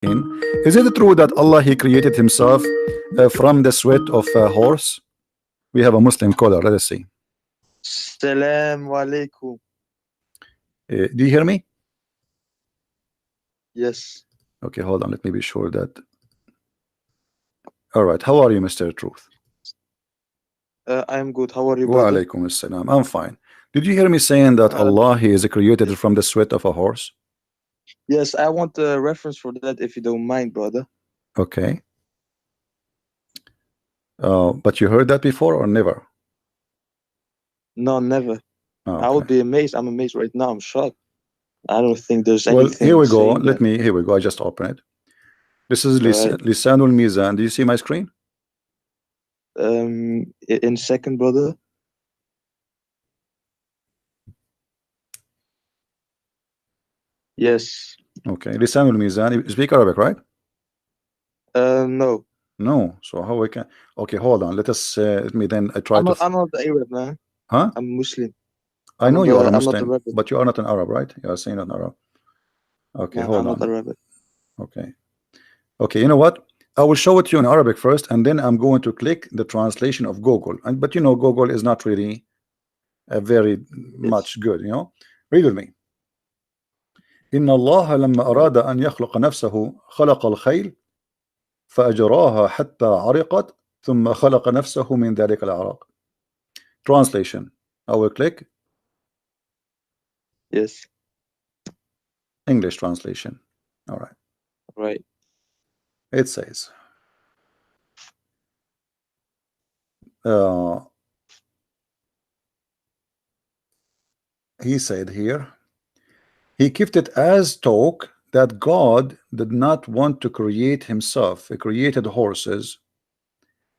Is it true that Allah He created Himself from the sweat of a horse? We have a Muslim caller. Let us see. Salam alaikum. Do you hear me? Yes. Okay, hold on. Let me be sure that. All right. How are you, Mr. Truth? I'm good. How are you, Wa brother? alaikum assalam. I'm fine. Did you hear me saying that Allah He is created from the sweat of a horse? Yes, I want a reference for that if you don't mind, brother. Okay. But you heard that before or never? No, never. Okay. I would be amazed. I'm amazed right now. I'm shocked. I don't think there's Well, anything. here we go. Here we go. I just open it. This is right. Lisanul Mizan. Do you see my screen? In second, brother. Yes. Okay. Lisanul Mizan. You speak Arabic, right? No. No. So how we can? Okay, hold on. Let us. Let me then. I try I'm to. I'm not Arab, man. Huh? I'm Muslim. I know you are a I'm not Muslim, Arab. but you are not an Arab, right? You are saying an Arab. Okay, No, hold I'm on. not Arab. Okay. Okay. You know what? I will show it to you in Arabic first, and then I'm going to click the translation of Google. But you know, Google is not really very much good. You know, read with me. إن الله لما أراد أن يخلق نفسه خلق الخيل فأجراها حتى عرقت ثم خلق نفسه من ذلك العرق. Translation. I will click. Yes. English translation. All right. Right. It says. He said here. He kept it as talk that God did not want to create Himself. He created horses,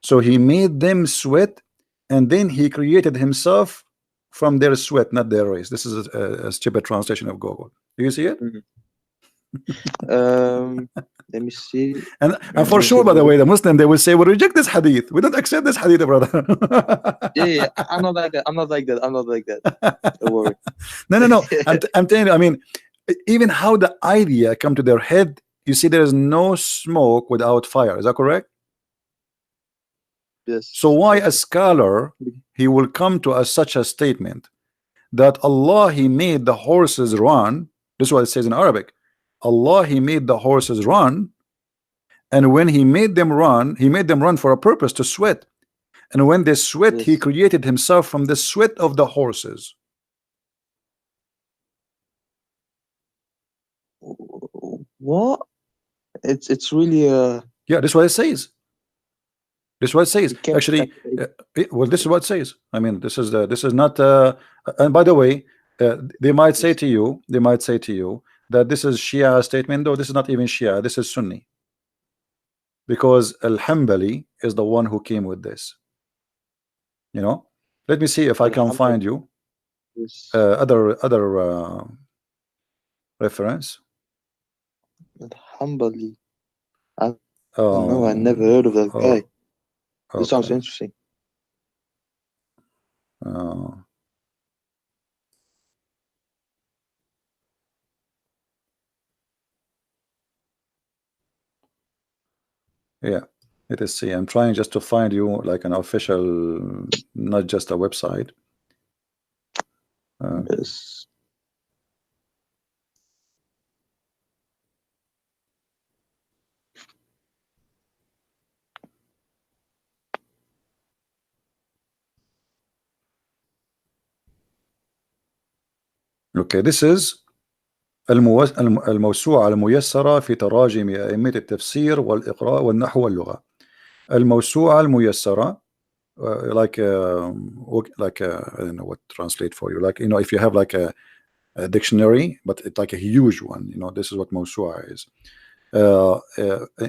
so He made them sweat, and then He created Himself from their sweat, not their race. This is a stupid translation of Google. Do you see it? Let me see. And for sure, by the way, the Muslim, they will say, "We reject this hadith. We don't accept this hadith, brother." Yeah, I'm not like that. I'm not like that. I'm not like that. Don't worry. No. I'm telling you. I mean, even how the idea come to their head. You see, there is no smoke without fire. Is that correct? Yes. So why a scholar he will come to such a statement that Allah He made the horses run? This is what it says in Arabic. Allah He made the horses run, and when He made them run, He made them run for a purpose, to sweat. And when they sweat, Yes. He created Himself from the sweat of the horses. What? It's really yeah. This is what it says. This is what it says. Actually, well, this is what it says. I mean, this is not. And by the way, they might say to you, that this is Shia statement. Though this is not even Shia. This is Sunni. Because Al-Hanbali is the one who came with this. You know. Let me see if I can find you other reference. Hanbali. No, I never heard of that guy. This sounds interesting. Yeah, let us see. I'm trying just to find you like an official, not just a website. Yes. Okay, this is الموسوعة الميسرة في تراجم أئمة التفسير والإقراء والنحو واللغة. الموسوعة الميسرة, like I don't know what to translate for you. Like, you know, if you have like a dictionary, but it's like a huge one. You know, this is what موسوعة is.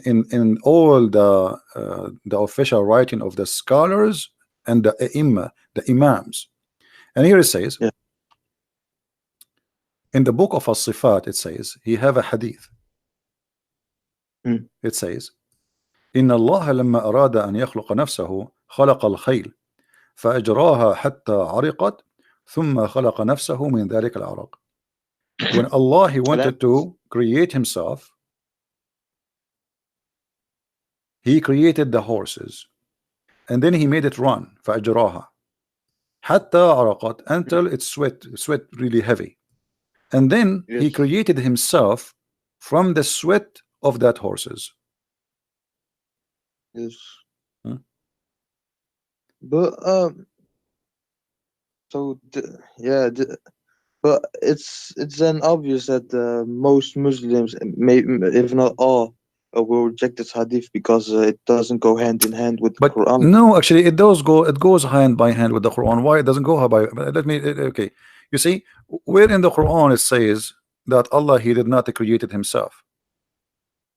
In all the official writing of the scholars and the the imams. And here it says, yeah. In the book of As-Sifat, it says, he have a hadith. It says, إن الله لما أراد أن يخلق نفسه خلق الخيل فأجراها حتى عرقت ثم خلق نفسه من ذلك العرق. When Allah He wanted to create Himself, he created the horses, and then he made it run فأجراها حتى عرقت, until it sweat really heavy, and then he Yes. created himself from the sweat of that horses. Yes. Hmm? But so yeah, but it's then obvious that most Muslims, if not all, will reject this hadith because it doesn't go hand in hand with the But Quran. no, actually, it does go. It goes hand by hand with the Quran. Why it doesn't go by? Let me. Okay, you see, where in the Quran it says that Allah He did not create it Himself?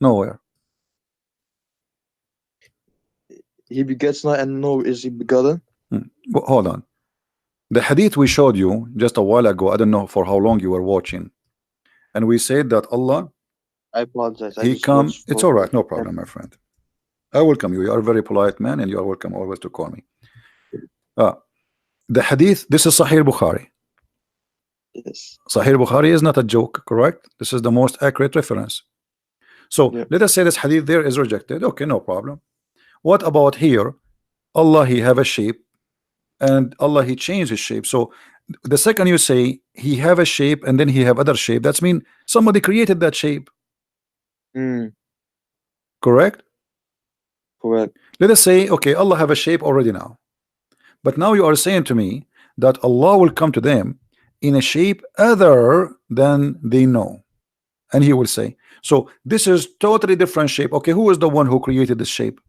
Nowhere. He begets not, and nor is he begotten. Hold on. The hadith we showed you just a while ago. I don't know for how long you were watching, and we said that Allah I apologize. I He just come. watched It's for all right, no problem, my friend. I welcome you. You are a very polite man, and you are welcome always to call me. The hadith. This is Sahih Bukhari. Yes. Sahih Bukhari is not a joke, correct? This is the most accurate reference. So Yeah. let us say this hadith there is rejected. Okay, no problem. What about here? Allah He have a shape, and Allah He changed his shape. So the second you say He have a shape and then He have other shape, that's mean somebody created that shape. Correct? Correct. Let us say, okay, Allah have a shape already now, but now you are saying to me that Allah will come to them in a shape other than they know, and He will say, so this is totally different shape. Okay, who is the one who created this shape?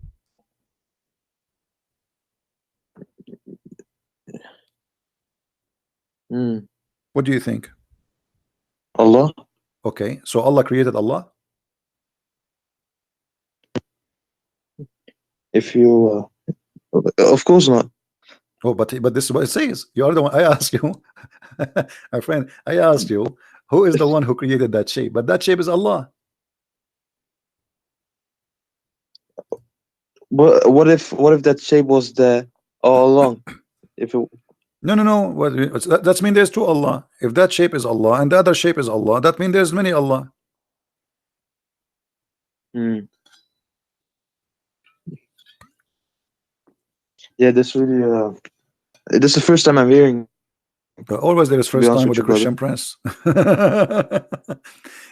What do you think? Allah. Okay, so Allah created Allah. If you, of course not. Oh, but this is what it says. You are the one. I asked you, my friend. I asked you, who is the one who created that shape? But that shape is Allah. What if that shape was there all along? If it, No. What that's mean there's two Allah. If that shape is Allah and the other shape is Allah, that means there's many Allah. Yeah, this really this is the first time I'm hearing. But always there is first time with the Christian prince.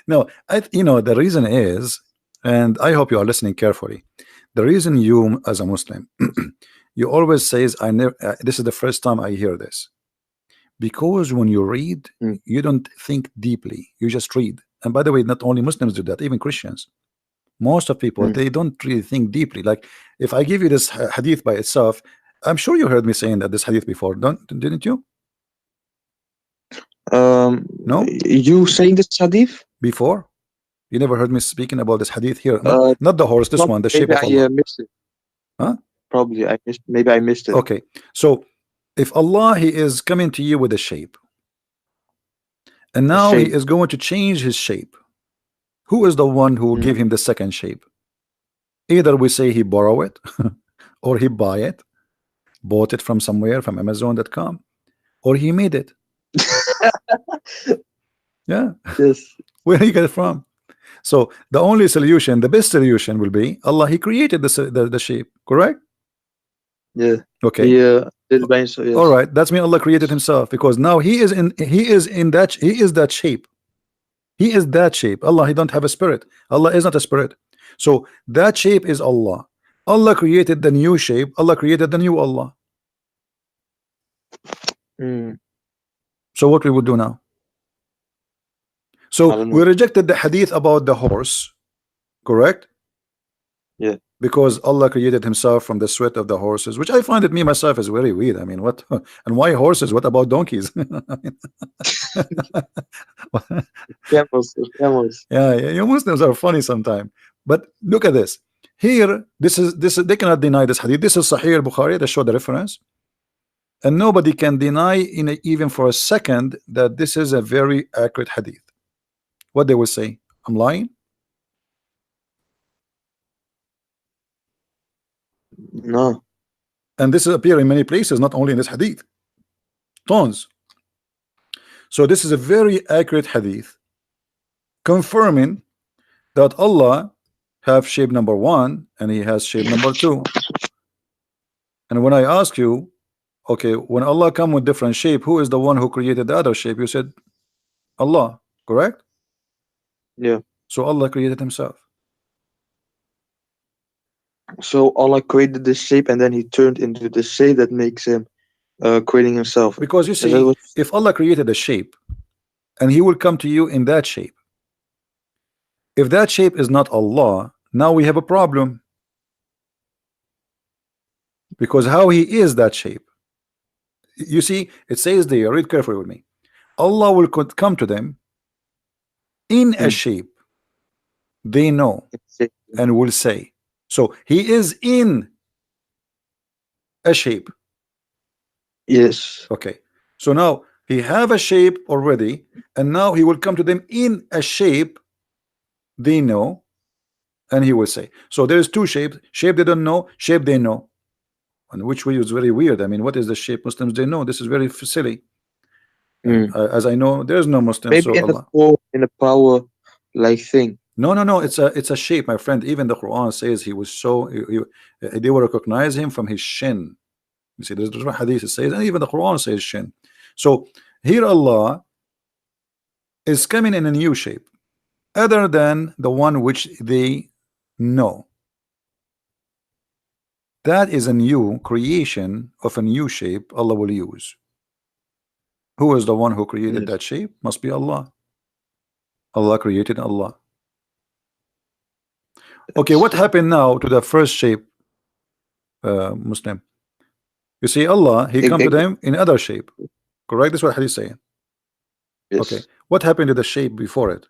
No, the reason is, and I hope you are listening carefully. The reason you, as a Muslim, you always says, "I never." This is the first time I hear this, because when you read, you don't think deeply. You just read. And by the way, not only Muslims do that, even Christians. Most of people they don't really think deeply. Like if I give you this hadith by itself, I'm sure you heard me saying that this hadith before, didn't you? No, you saying this hadith before? You never heard me speaking about this hadith here? Not the horse, this one, the shape of Allah. Missed it. Huh? Probably I missed. Maybe I missed it. Okay, so if Allah He is coming to you with a shape, and now He is going to change His shape, who is the one who will give Him the second shape? Either we say He borrow it, or He bought it from somewhere, from Amazon.com, or He made it. Yeah. Yes. Where do you get it from? So the only solution, the best solution will be Allah He created the shape, correct? Yeah. Okay. Yeah. Yes. All right. That's mean Allah created Himself, because now He is that shape. He is that shape. Allah He don't have a spirit. Allah is not a spirit. So that shape is Allah. Allah created the new shape. Allah created the new Allah. So what we would do now? So we rejected the hadith about the horse, correct? Yeah. Because Allah created Himself from the sweat of the horses, which I find it me myself is very weird. I mean, what and why horses? What about donkeys? Camels. Yeah, you Muslims are funny sometimes. But look at this. Here, this is they cannot deny this hadith. This is Sahih Bukhari. They show the reference, and nobody can deny even for a second that this is a very accurate hadith. What they will say? I'm lying? No. And this is appear in many places, not only in this hadith. Tons. So this is a very accurate hadith, confirming that Allah have shape number 1 and he has shape number 2. And when I ask you, okay, when Allah come with different shape, who is the one who created the other shape? You said Allah, correct? Yeah. So Allah created himself. So Allah created this shape, and then He turned into the shape that makes Him creating Himself. Because you Is that see, what? if Allah created a shape and he will come to you in that shape, if that shape is not Allah, now we have a problem. Because how he is that shape? You see, it says there, read carefully with me. Allah will come to them in a Hmm. shape they know and will say. So he is in a shape. Yes. Okay. So now he have a shape already, and now he will come to them in a shape they know, and he will say. So there is two shapes: shape they don't know, shape they know. And which way is very weird. I mean, what is the shape Muslims they know? This is very silly. And Hmm. as I know, there's no Muslim, Maybe so in a Allah. form, in a power like thing. No. It's a shape, my friend. Even the Quran says he was so they will recognize him from his shin. You see, there's a hadith it says, and even the Quran says shin. So here Allah is coming in a new shape, other than the one which they know. That is a new creation of a new shape Allah will use. Who is the one who created Yes. that shape? Must be Allah. Allah created Allah. Okay, what happened now to the first shape, Muslim? You see, Allah, He come to them in other shape. Correct? That's what Hadith is saying. Okay, Yes. what happened to the shape before it?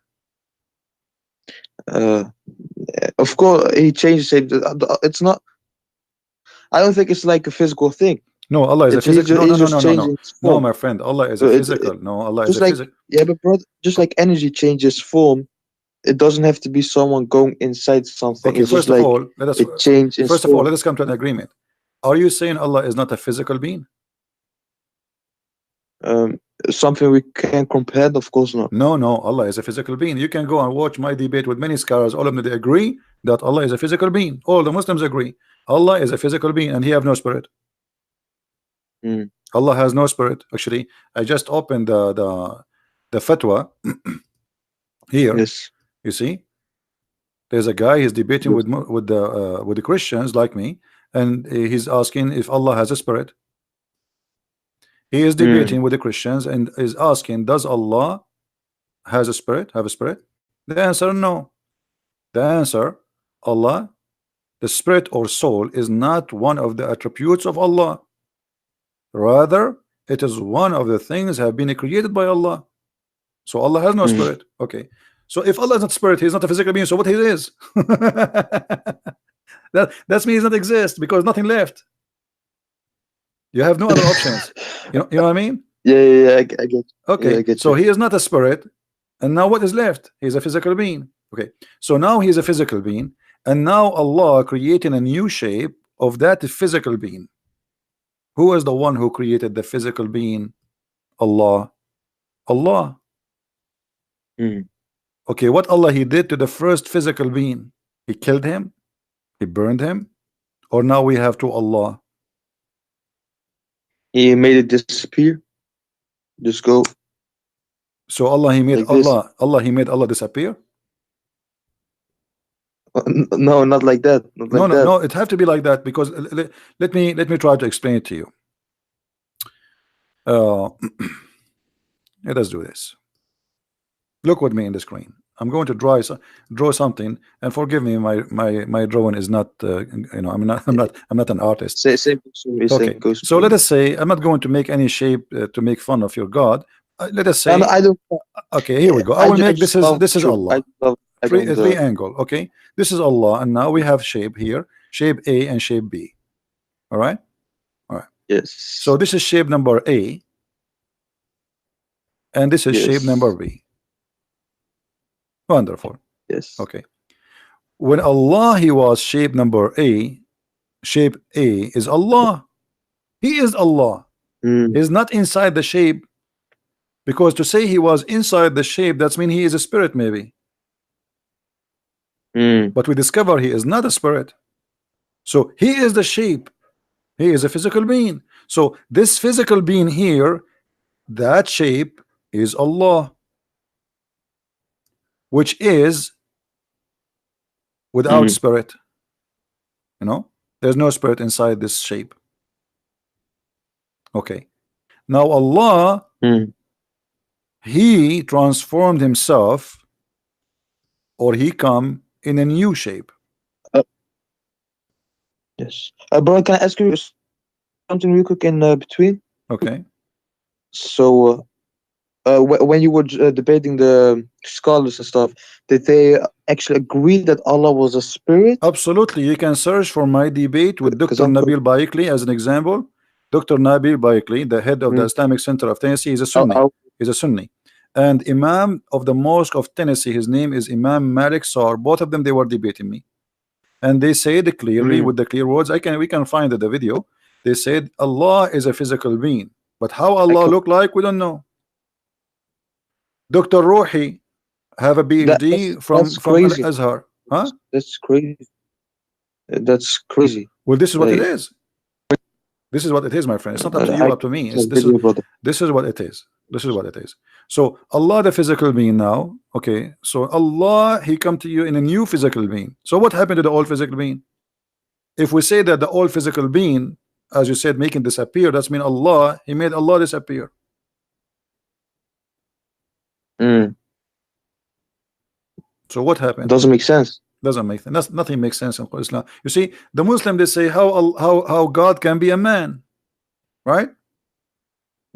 Uh, of course, He changed shape. It's not. I don't think it's like a physical thing. No, Allah is a It's He's physical. just, No, no, he's no, just no, no, no. changing its No, form. my friend, Allah is So a physical. No, Allah is a just like, physical. yeah, but brother, just like energy changes form, it doesn't have to be someone going inside something. Okay, It's just first of like all, let us it change its first of all form. let us come to an agreement. Are you saying Allah is not a physical being? Um, Something we can compare? Of course not. No, Allah is a physical being. You can go and watch my debate with many scholars. All of them they agree that Allah is a physical being. All the Muslims agree. Allah is a physical being and He have no spirit. Mm. Allah has no spirit. Actually, I just opened the fatwa here. Yes. You see, there's a guy he's debating Yes. with the Christians like me, and he's asking if Allah has a spirit. He is Mm. debating with the Christians and is asking, does Allah has a spirit? Have a spirit? The answer, no. The answer, Allah, the spirit or soul is not one of the attributes of Allah. Rather, it is one of the things have been created by Allah. So Allah has no Mm. spirit. Okay. So if Allah is not spirit, He's not a physical being. So what He is? That's means He does not exist because nothing left. You have no other options. You know what I mean? Yeah. I get. Yeah, I Okay. get So you. He is not a spirit, and now what is left? He's a physical being. Okay. So now He's a physical being, and now Allah creating a new shape of that physical being. Who is the one who created the physical being? Allah. Allah. Mm. Okay, what Allah He did to the first physical being? He killed him? He burned him? Or now we have to Allah? He made it disappear. Just go So Allah He made like this. Allah He made Allah disappear? No, not like that. Not No, like no, that. no, it have to be like that because let me try to explain it to you. Uh, let us do this. Look with me in the screen. I'm going to draw something, and forgive me, my drawing is not I'm not an artist. Same goes for me. Okay, Same goes so for let me. us say I'm not going to make any shape to make fun of your God. Let us No, say, I don't. okay, here we go. I will I make just love this is truth. I Allah. just love. I don't. Three angle. Okay, this is Allah, and now we have shape here, shape A and shape B. All right, all right. Yes. So this is shape number A, and this is shape number Yes. B. Wonderful. Yes. Okay. When Allah He was shape number A, shape A is Allah. He is Allah. Mm. He's not inside the shape, because to say He was inside the shape, that's mean He is a spirit maybe. Mm. but we discover he is not a spirit. So he is the shape. He is a physical being. So this physical being here, that shape is Allah, which is without Mm. spirit. You know, there's no spirit inside this shape. Okay. Now Allah, Mm. he transformed himself, or he come in a new shape. Uh, yes. Bro, can I ask you something real quick in between? Okay. So, when you were debating the scholars and stuff, did they actually agree that Allah was a spirit? Absolutely. You can search for my debate with Because Dr. I'm. Nabil Baikli as an example. Dr. Nabil Baikli, the head of the Mm, Islamic Center of Tennessee, is a I'll, Sunni. I'll, He's a Sunni. And Imam of the Mosque of Tennessee, his name is Imam Malik Sar. Both of them, they were debating me. And they said clearly mm, with the clear words, we can find the video. They said Allah is a physical being. But how I Allah co- look like, we don't know. Dr. Ruhi have a PhD that's from Al crazy. Azhar. Huh? That's crazy. That's crazy. Well, this is what it Like, is. This is what it is, my friend. It's not up to you, I up to me. saw It's a video, brother. this is what it is. This is what it is. So Allah, the physical being now. Okay. So Allah, he come to you in a new physical being. So what happened to the old physical being? If we say that the old physical being, as you said, making disappear, that's mean Allah, he made Allah disappear. Mm, So what happened? doesn't make sense. Doesn't make sense. Nothing makes sense in Islam. You see, the Muslim, they say how God can be a man, right?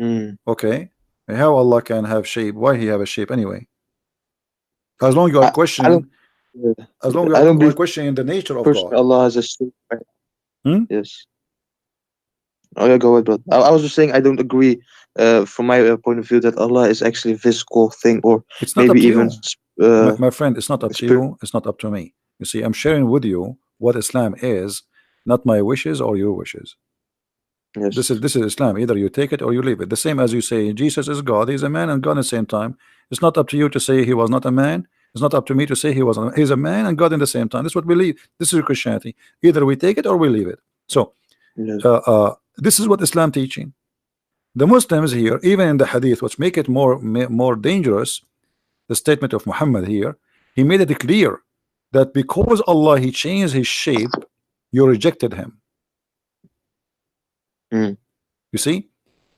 Mm. Okay. How Allah can have shape? Why he have a shape anyway? As long you are I don't. questioning, as long I don't you are believe questioning the nature of personally God. Allah has a shape. Right? Hmm? Yes. Oh yeah, go ahead, brother. I was just saying I don't agree. From my point of view, that Allah is actually a physical thing, or It's not up maybe to even you, my friend. It's not up to spirit. you. It's not up to me. You see, I'm sharing with you what Islam is, not my wishes or your wishes. Yes. This is Islam. Either you take it or you leave it. The same as you say Jesus is God. He's a man and God at the same time. It's not up to you to say he was not a man. It's not up to me to say he's a man and God in the same time. This is what we believe. This is Christianity. Either we take it or we leave it. So Yes. this is what Islam teaching. The Muslims here, even in the Hadith, which make it more dangerous, the statement of Muhammad here, he made it clear that because Allah he changed his shape, you rejected him. Mm. You see,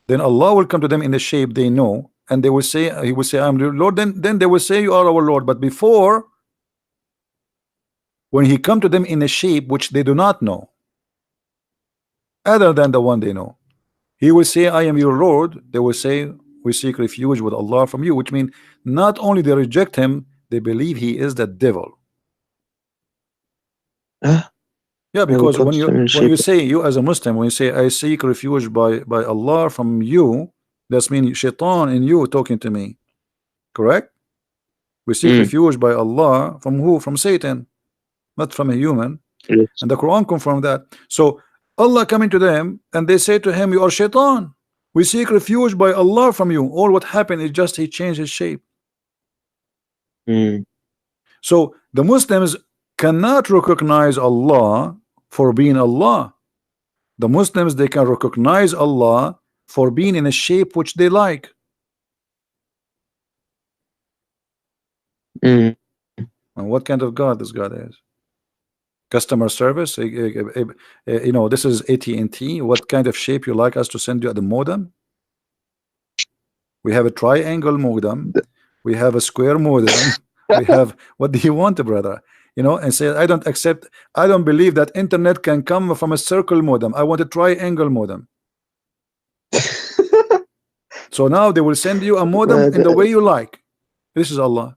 then Allah will come to them in the shape they know, and they will say, he will say, I'm your Lord. Then they will say, you are our Lord. But before, when he come to them in a shape which they do not know, other than the one they know, he will say, I am your Lord. They will say, we seek refuge with Allah from you, which means not only they reject him, they believe he is the devil. Huh? Yeah, Yeah, we because got them in when shape. you say, you as a Muslim, when you say I seek refuge by Allah from you, that's mean shaitan in you talking to me, correct? We seek Mm. refuge by Allah from who? From Satan, not from a human. Yes. And the Quran confirmed that. So Allah coming to them and they say to him, you are shaitan. We seek refuge by Allah from you. All what happened is just he changed his shape. Mm. So the Muslims cannot recognize Allah for being Allah. The Muslims, they can recognize Allah for being in a shape which they like. Mm. And what kind of God this God is? Customer service, you know, this is AT&T. What kind of shape you like us to send you at the modem? We have a triangle modem, Th- we have a square modem, we have, what do you want, brother? You know, and say, I don't accept, I don't believe that internet can come from a circle modem. I want a triangle modem. So now they will send you a modem Uh, in the way the- you like. This is Allah.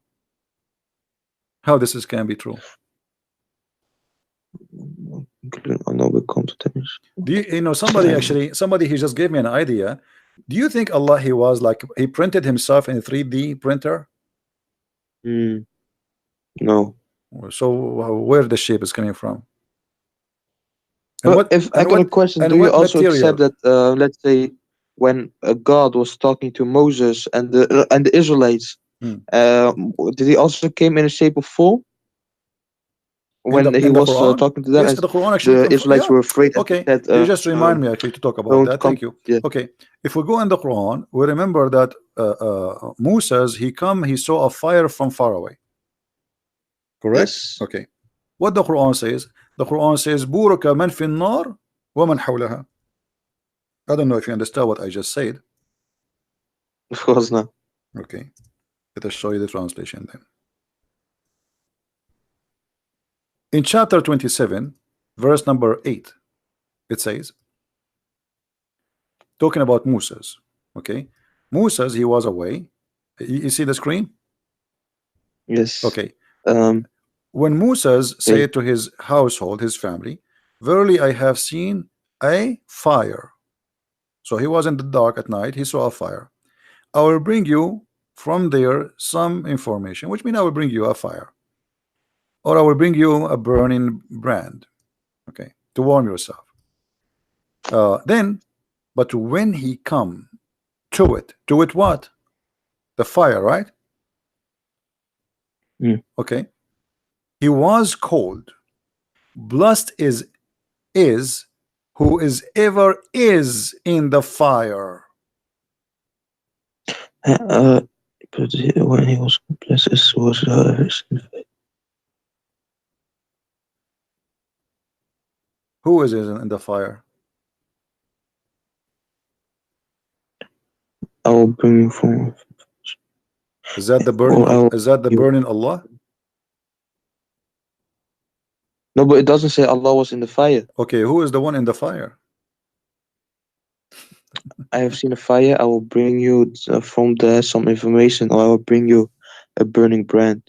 How this is can be true? I know we come to tennis. Do you know somebody actually, somebody he just gave me an idea. Do you think Allah he was like he printed himself in a 3D printer? Mm. No. So where the shape is coming from? And But what if I got a question, do and you what also accept material? that, let's say, when God was talking to Moses and the Israelites, Hmm. did he also came in a shape of form? when he in the was Quran? talking to them, Yes, and the Quran actually the Israelites yeah. were afraid, and he Okay, said, you just remind me actually to talk about "Don't that. come." Thank you. Yeah. Okay, if we go in the Quran, we remember that Moses, he saw a fire from far away. Correct? Yes. Okay. What the Quran says? The Quran says, "Buraka man fi nar wa man hawlaha." I don't know if you understand what I just said. Of course not. Okay, let us show you the translation then. In chapter 27, verse number 8, it says, talking about Moses. Okay, Moses, he was away. You see the screen? Yes. Okay. Um. When Moses Okay. said to his household, his family, "Verily I have seen a fire." So he was in the dark at night, he saw a fire. "I will bring you from there some information," which means I will bring you a fire, or I will bring you a burning brand, okay, to warm yourself. Then, but when he come to it what? The fire, right? Mm. Okay. He was cold. Blessed is who is ever is in the fire. But when he was blessed, it was Who is in the fire? I will bring you from. Is that the burning? Or I will Is that the you. burning Allah? No, but it doesn't say Allah was in the fire. Okay, who is the one in the fire? I have seen a fire. I will bring you from there some information, or I will bring you a burning brand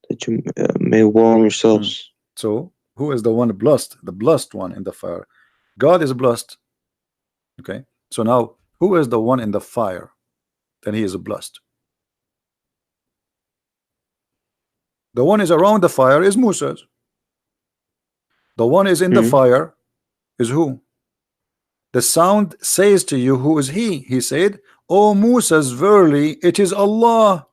that you may warm yourselves. So who is the one blessed? The blessed one in the fire. God is blessed. Okay. So now who is the one in the fire? Then he is blessed. The one is around the fire is Moses. The one is in the Mm. fire is who? The sound says to you, who is he? He said, "O Moses, verily it is Allah."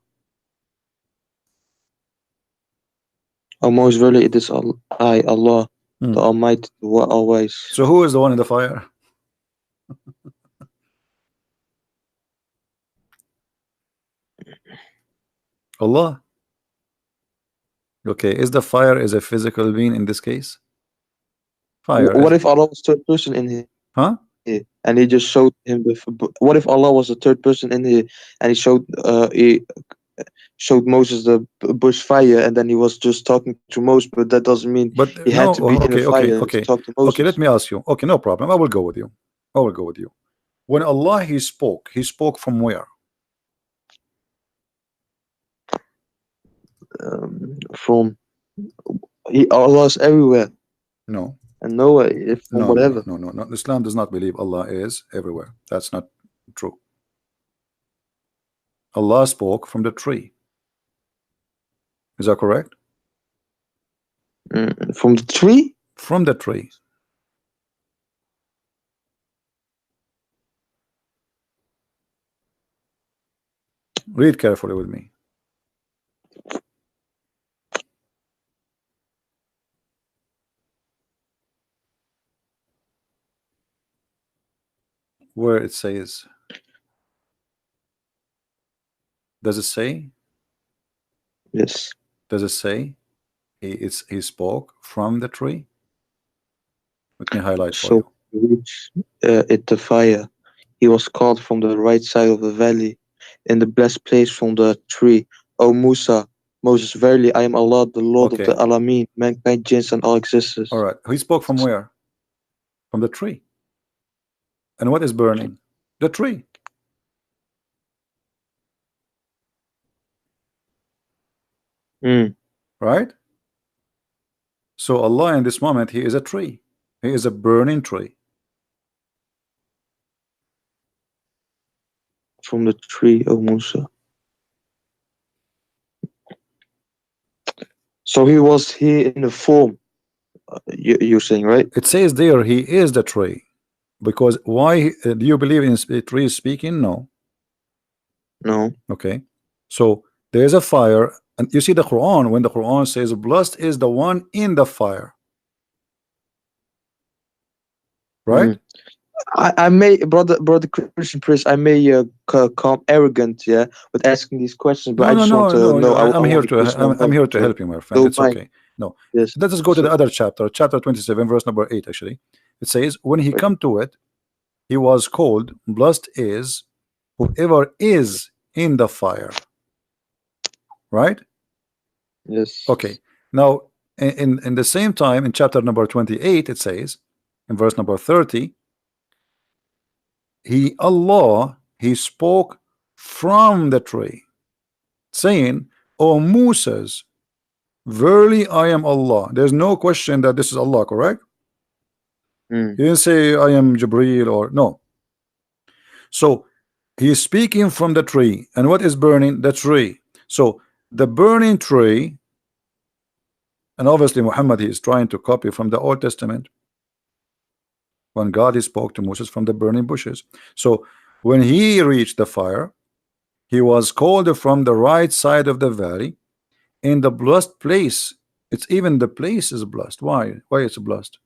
Oh, most verily it is I, Allah, the Hmm. Almighty, the Always. So who is the one in the fire? Allah. Okay, is the fire is a physical being in this case? Fire What is, if Allah was third person in here, huh? and he just showed him the? What if Allah was the third person in here, and he showed Moses the bush fire, and then he was just talking to Moses, but that doesn't mean But he had no, to be in a fire to talk to okay. Let Moses. me ask you. Okay, no problem. I will go with you. I will go with you. When Allah he spoke from where? From Allah is everywhere No, and nowhere, if from whatever. no. Islam does not believe Allah is everywhere. That's not true. Allah spoke from the tree. Is that correct? From the tree. From the tree. Read carefully with me. Where it says, does it say? Yes. Does it say he spoke from the tree? Let me highlight for So you. he reached it the fire. He was called from the right side of the valley, in the blessed place from the tree. O Musa, Moses, verily I am Allah, the Lord of the Okay. Alameen, mankind, jinns, and all existence. All right. He spoke from where? From the tree. And what is burning? The tree. Mm. Right? So Allah in this moment, he is a tree. He is a burning tree. From the tree, O Musa. So he was here in the form, you're saying, right? It says there he is the tree. Because why do you believe in tree speaking? No. No. Okay. So there's a fire And you see the Quran, when the Quran says blessed is the one in the fire, right? Mm. I may, brother Christian Priest, I may come arrogant, yeah, with asking these questions, but No, I no, just want no, to no. know. I I'm here want to Christian I'm help, here to so help you, my friend. don't It's mind. okay. No, Yes. let us go to So, the other chapter, chapter 27, verse number 8. Actually, it says, when he wait, come to it, he was called blessed is whoever is in the fire, right? Okay. yes. Now, in the same time, in chapter number 28, it says, in verse number 30, he spoke from the tree, saying, O Moses, verily I am Allah. There's no question that this is Allah, correct? Mm. He didn't say I am Jibreel or no. So he is speaking from the tree, and what is burning? The tree. So the burning tree, and obviously Muhammad, he is trying to copy from the Old Testament, when God, he spoke to Moses from the burning bushes. So when he reached the fire, he was called from the right side of the valley in the blessed place. It's even the place is blessed. Why it's blessed?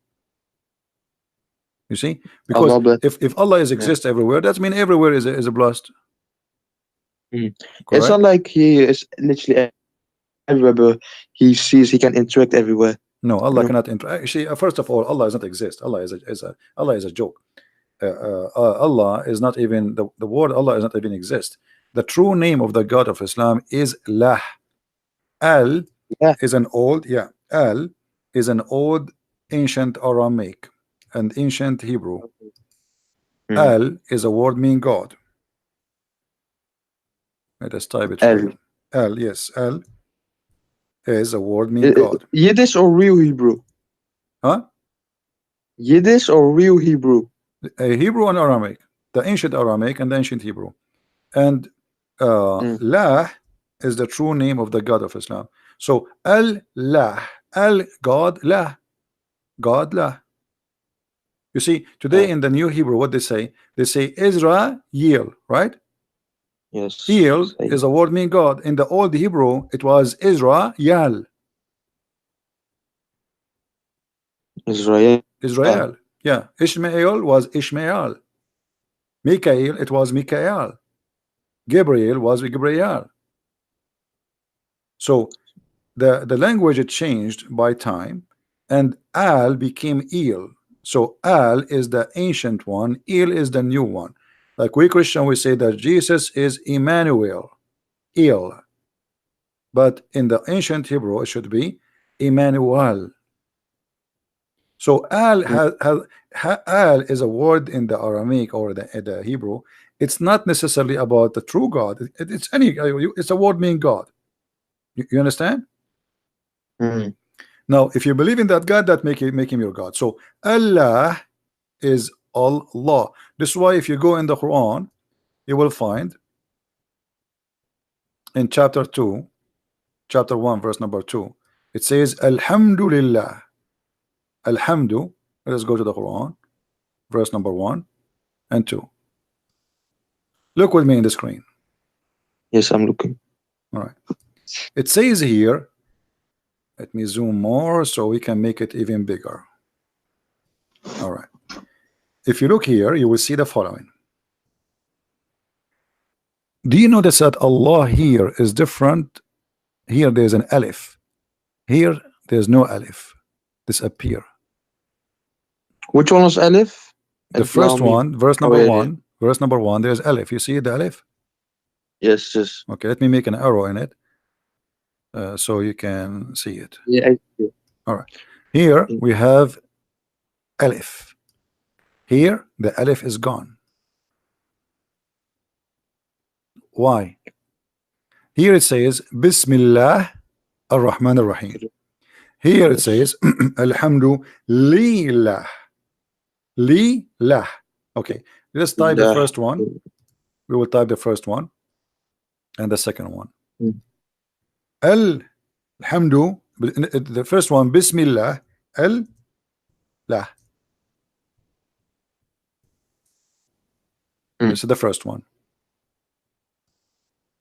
You see, because Allah bless. if Allah is Yeah. exists everywhere, that means everywhere is a blessed, Mm. It's not correct? like he is literally everywhere, but he sees he can interact everywhere. No, You Allah know. cannot interact. Actually, first of all, Allah does not exist. Allah is a joke. Allah is not even the word Allah is not even exist. The true name of the God of Islam is Lah. Al Yeah. is an old, yeah, Al is an old ancient Aramaic and ancient Hebrew. Mm. Al is a word mean God. Let us type it for El. you. Al, yes, Al is a word mean God. Yiddish or real Hebrew? Huh? Yiddish or real Hebrew? Hebrew and Aramaic, the ancient Aramaic and the ancient Hebrew. And Mm. Lah is the true name of the God of Islam. So Al-Lah, Al God, Lah, God, Lah. You see, today Yeah. in the New Hebrew, what they say? They say Israel, right? Yes. El Say is a word mean God. In the old Hebrew, it was Israel, Israel. Israel. Yeah, Ishmael was Ishmael. Mikael, it was Mikael. Gabriel was Gabriel. So the language it changed by time, and Al became El. So Al is the ancient one, El is the new one. Like we Christian, we say that Jesus is Emmanuel, El, but in the ancient Hebrew it should be Emmanuel. So Mm. Al is a word in the Aramaic or the Hebrew. It's not necessarily about the true God. It's it's a word meaning God. You understand? Mm. Now, if you believe in that God, that make him your God. So Allah is Allah. This is why if you go in the Quran, you will find in chapter 2, chapter 1, verse number 2, it says Alhamdulillah. Alhamdu. Let us go to the Quran, verse number 1 and 2. Look with me in the screen. Yes, I'm looking. All right. It says here, let me zoom more so we can make it even bigger. All right. If you look here, you will see the following. Do you notice that Allah here is different? Here there's an alif. Here there's no alif. Disappear. Which one was Aleph? The Alif first Lam Mim. one, verse Oh number yeah, yeah. one, verse number 1, there's alif. You see the alif? Yes, yes. Okay, let me make an arrow in it so you can see it. Yeah. Yeah. All right. Here Mm. we have alif. Here the alif is gone. Why? Here it says Bismillah Ar-Rahman and Rahim. Here it Yes. says Alhamdu Lillah. Lillah. Okay, let's type the Yeah. first one. We will type the first one and the second one. Mm. Alhamdu, the first one, Bismillah, Lah. Mm. This is the first one.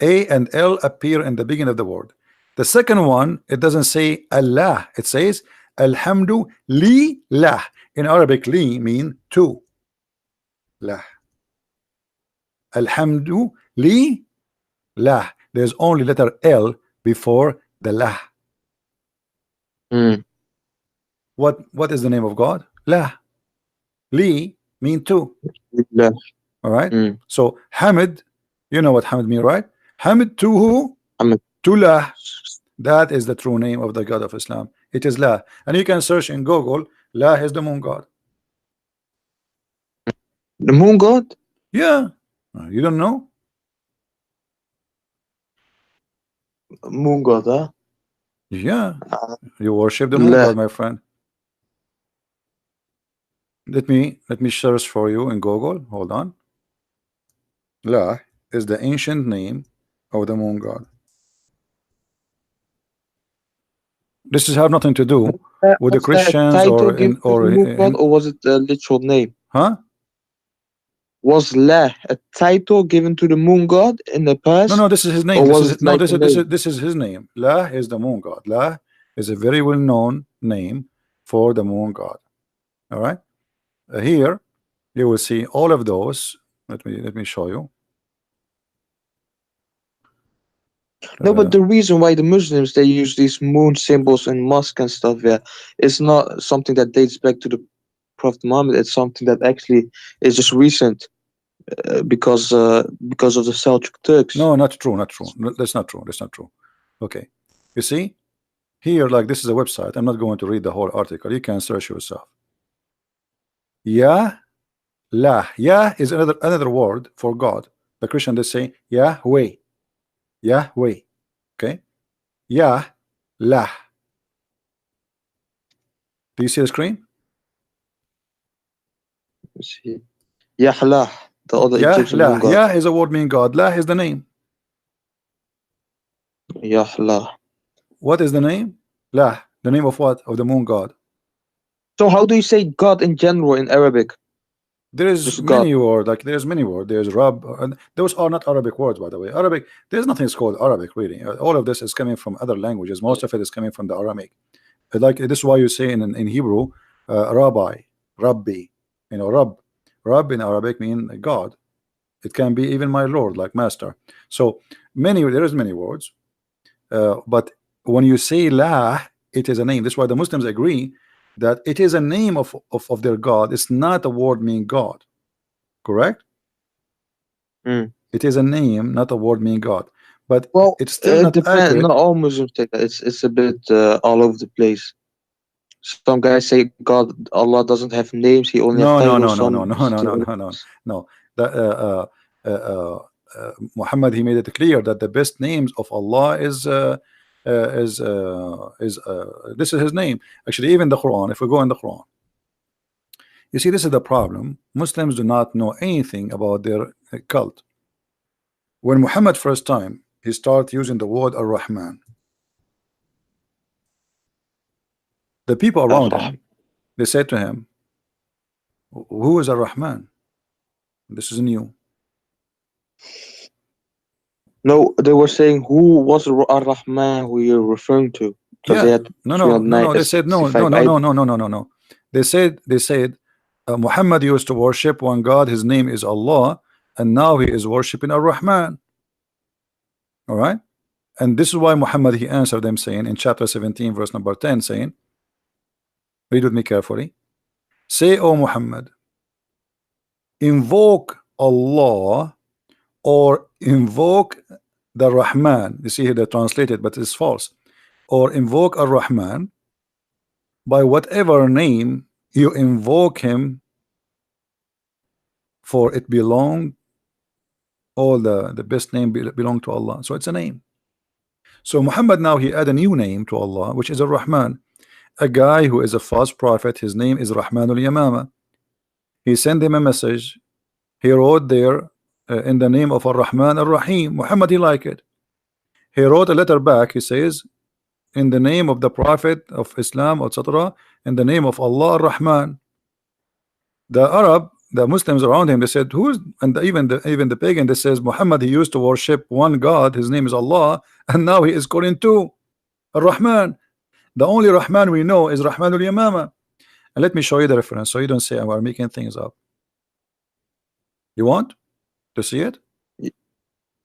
A and L appear in the beginning of the word. The second one, it doesn't say Allah, it says Alhamdu li lah. In Arabic, li mean to. Lah. Alhamdu li lah. There's only letter L before the lah. What is the name of God? Lah. Li mean to. Yeah. All right. So Hamid, you know what Hamid mean, right? Hamid to who? Hamid. To lah. That is the true name of the God of Islam. It is lah. And you can search in Google, lah is the moon god. The moon god? Yeah. You don't know? Moon god, huh? Yeah. You worship the moon god, my friend. Let me search for you in Google. Hold on. La is the ancient name of the moon god. This has have nothing to do with the Christians or was it a literal name? Huh? Was La a title given to the moon god in the past? No, this is his name. This is his name. La is the moon god. La is a very well known name for the moon god. All right. Here you will see all of those. Let me show you. No, but the reason why the Muslims they use these moon symbols in mosque and stuff, yeah, it's not something that dates back to the Prophet Muhammad. It's something that actually is just recent because of the Seljuk Turks. No, not true, not true. No, that's not true. That's not true. Okay, you see here, like this is a website. I'm not going to read the whole article. You can search yourself. Ya, la. Ya is another word for God. The Christian they say Yahweh. Yahweh. Okay. Ya, la. Do you see the screen? Yahlah, the other Egyptian la. god. Ya is a word meaning God. La is the name. Yahlah. What is the name? La. The name of what? Of the moon god. So how do you say God in general in Arabic? There is many words, like there's many words. There's Rab, and those are not Arabic words, by the way. Arabic, there's nothing called Arabic, really. All of this is coming from other languages. Most of it is coming from the Aramaic. Like this is why you say in Hebrew, Rabbi, Rabbi, you know, Rab in Arabic mean God. It can be even my Lord, like master. So there is many words, but when you say La, it is a name. That's why the Muslims agree that it is a name of their God. It's not a word meaning God. Correct? It is a name, not a word meaning God. But well, it's still not accurate. Not all Muslims take that. It's a bit all over the place. Some guys say God, Allah doesn't have names. He only has titles. No. Muhammad, he made it clear that the best names of Allah is this is his name. Actually, even the Quran, if we go in the Quran, you see, this is the problem. Muslims do not know anything about their cult. When Muhammad first time he started using the word Ar-Rahman, the people around him, they said to him, who is Ar-Rahman? This is new. No, they were saying who was Ar-Rahman who you're referring to. Yeah. No. They said no. They said Muhammad used to worship one God. His name is Allah, and now he is worshiping Ar-Rahman. All right, and this is why Muhammad he answered them saying in chapter 17 verse number 10 saying, read with me carefully. Say, O Muhammad, invoke Allah or invoke the Rahman. You see here they translated, but it's false. Or invoke Ar-Rahman by whatever name you invoke him, for it belong, all the best name belong to Allah. So it's a name. So Muhammad now he add a new name to Allah, which is Ar-Rahman. A guy who is a false prophet, his name is Rahmanul Yamama. He sent him a message. He wrote there in the name of Ar-Rahman Ar-Rahim. Muhammad he liked it. He wrote a letter back. He says, in the name of the Prophet of Islam, etc., in the name of Allah Ar-Rahman. The Muslims around him, they said, who is, and even the pagan, that says Muhammad he used to worship one God, his name is Allah, and now he is calling two. Ar-Rahman. The only Rahman we know is Rahmanul Yamama. And let me show you the reference so you don't say we're making things up. You want to see it?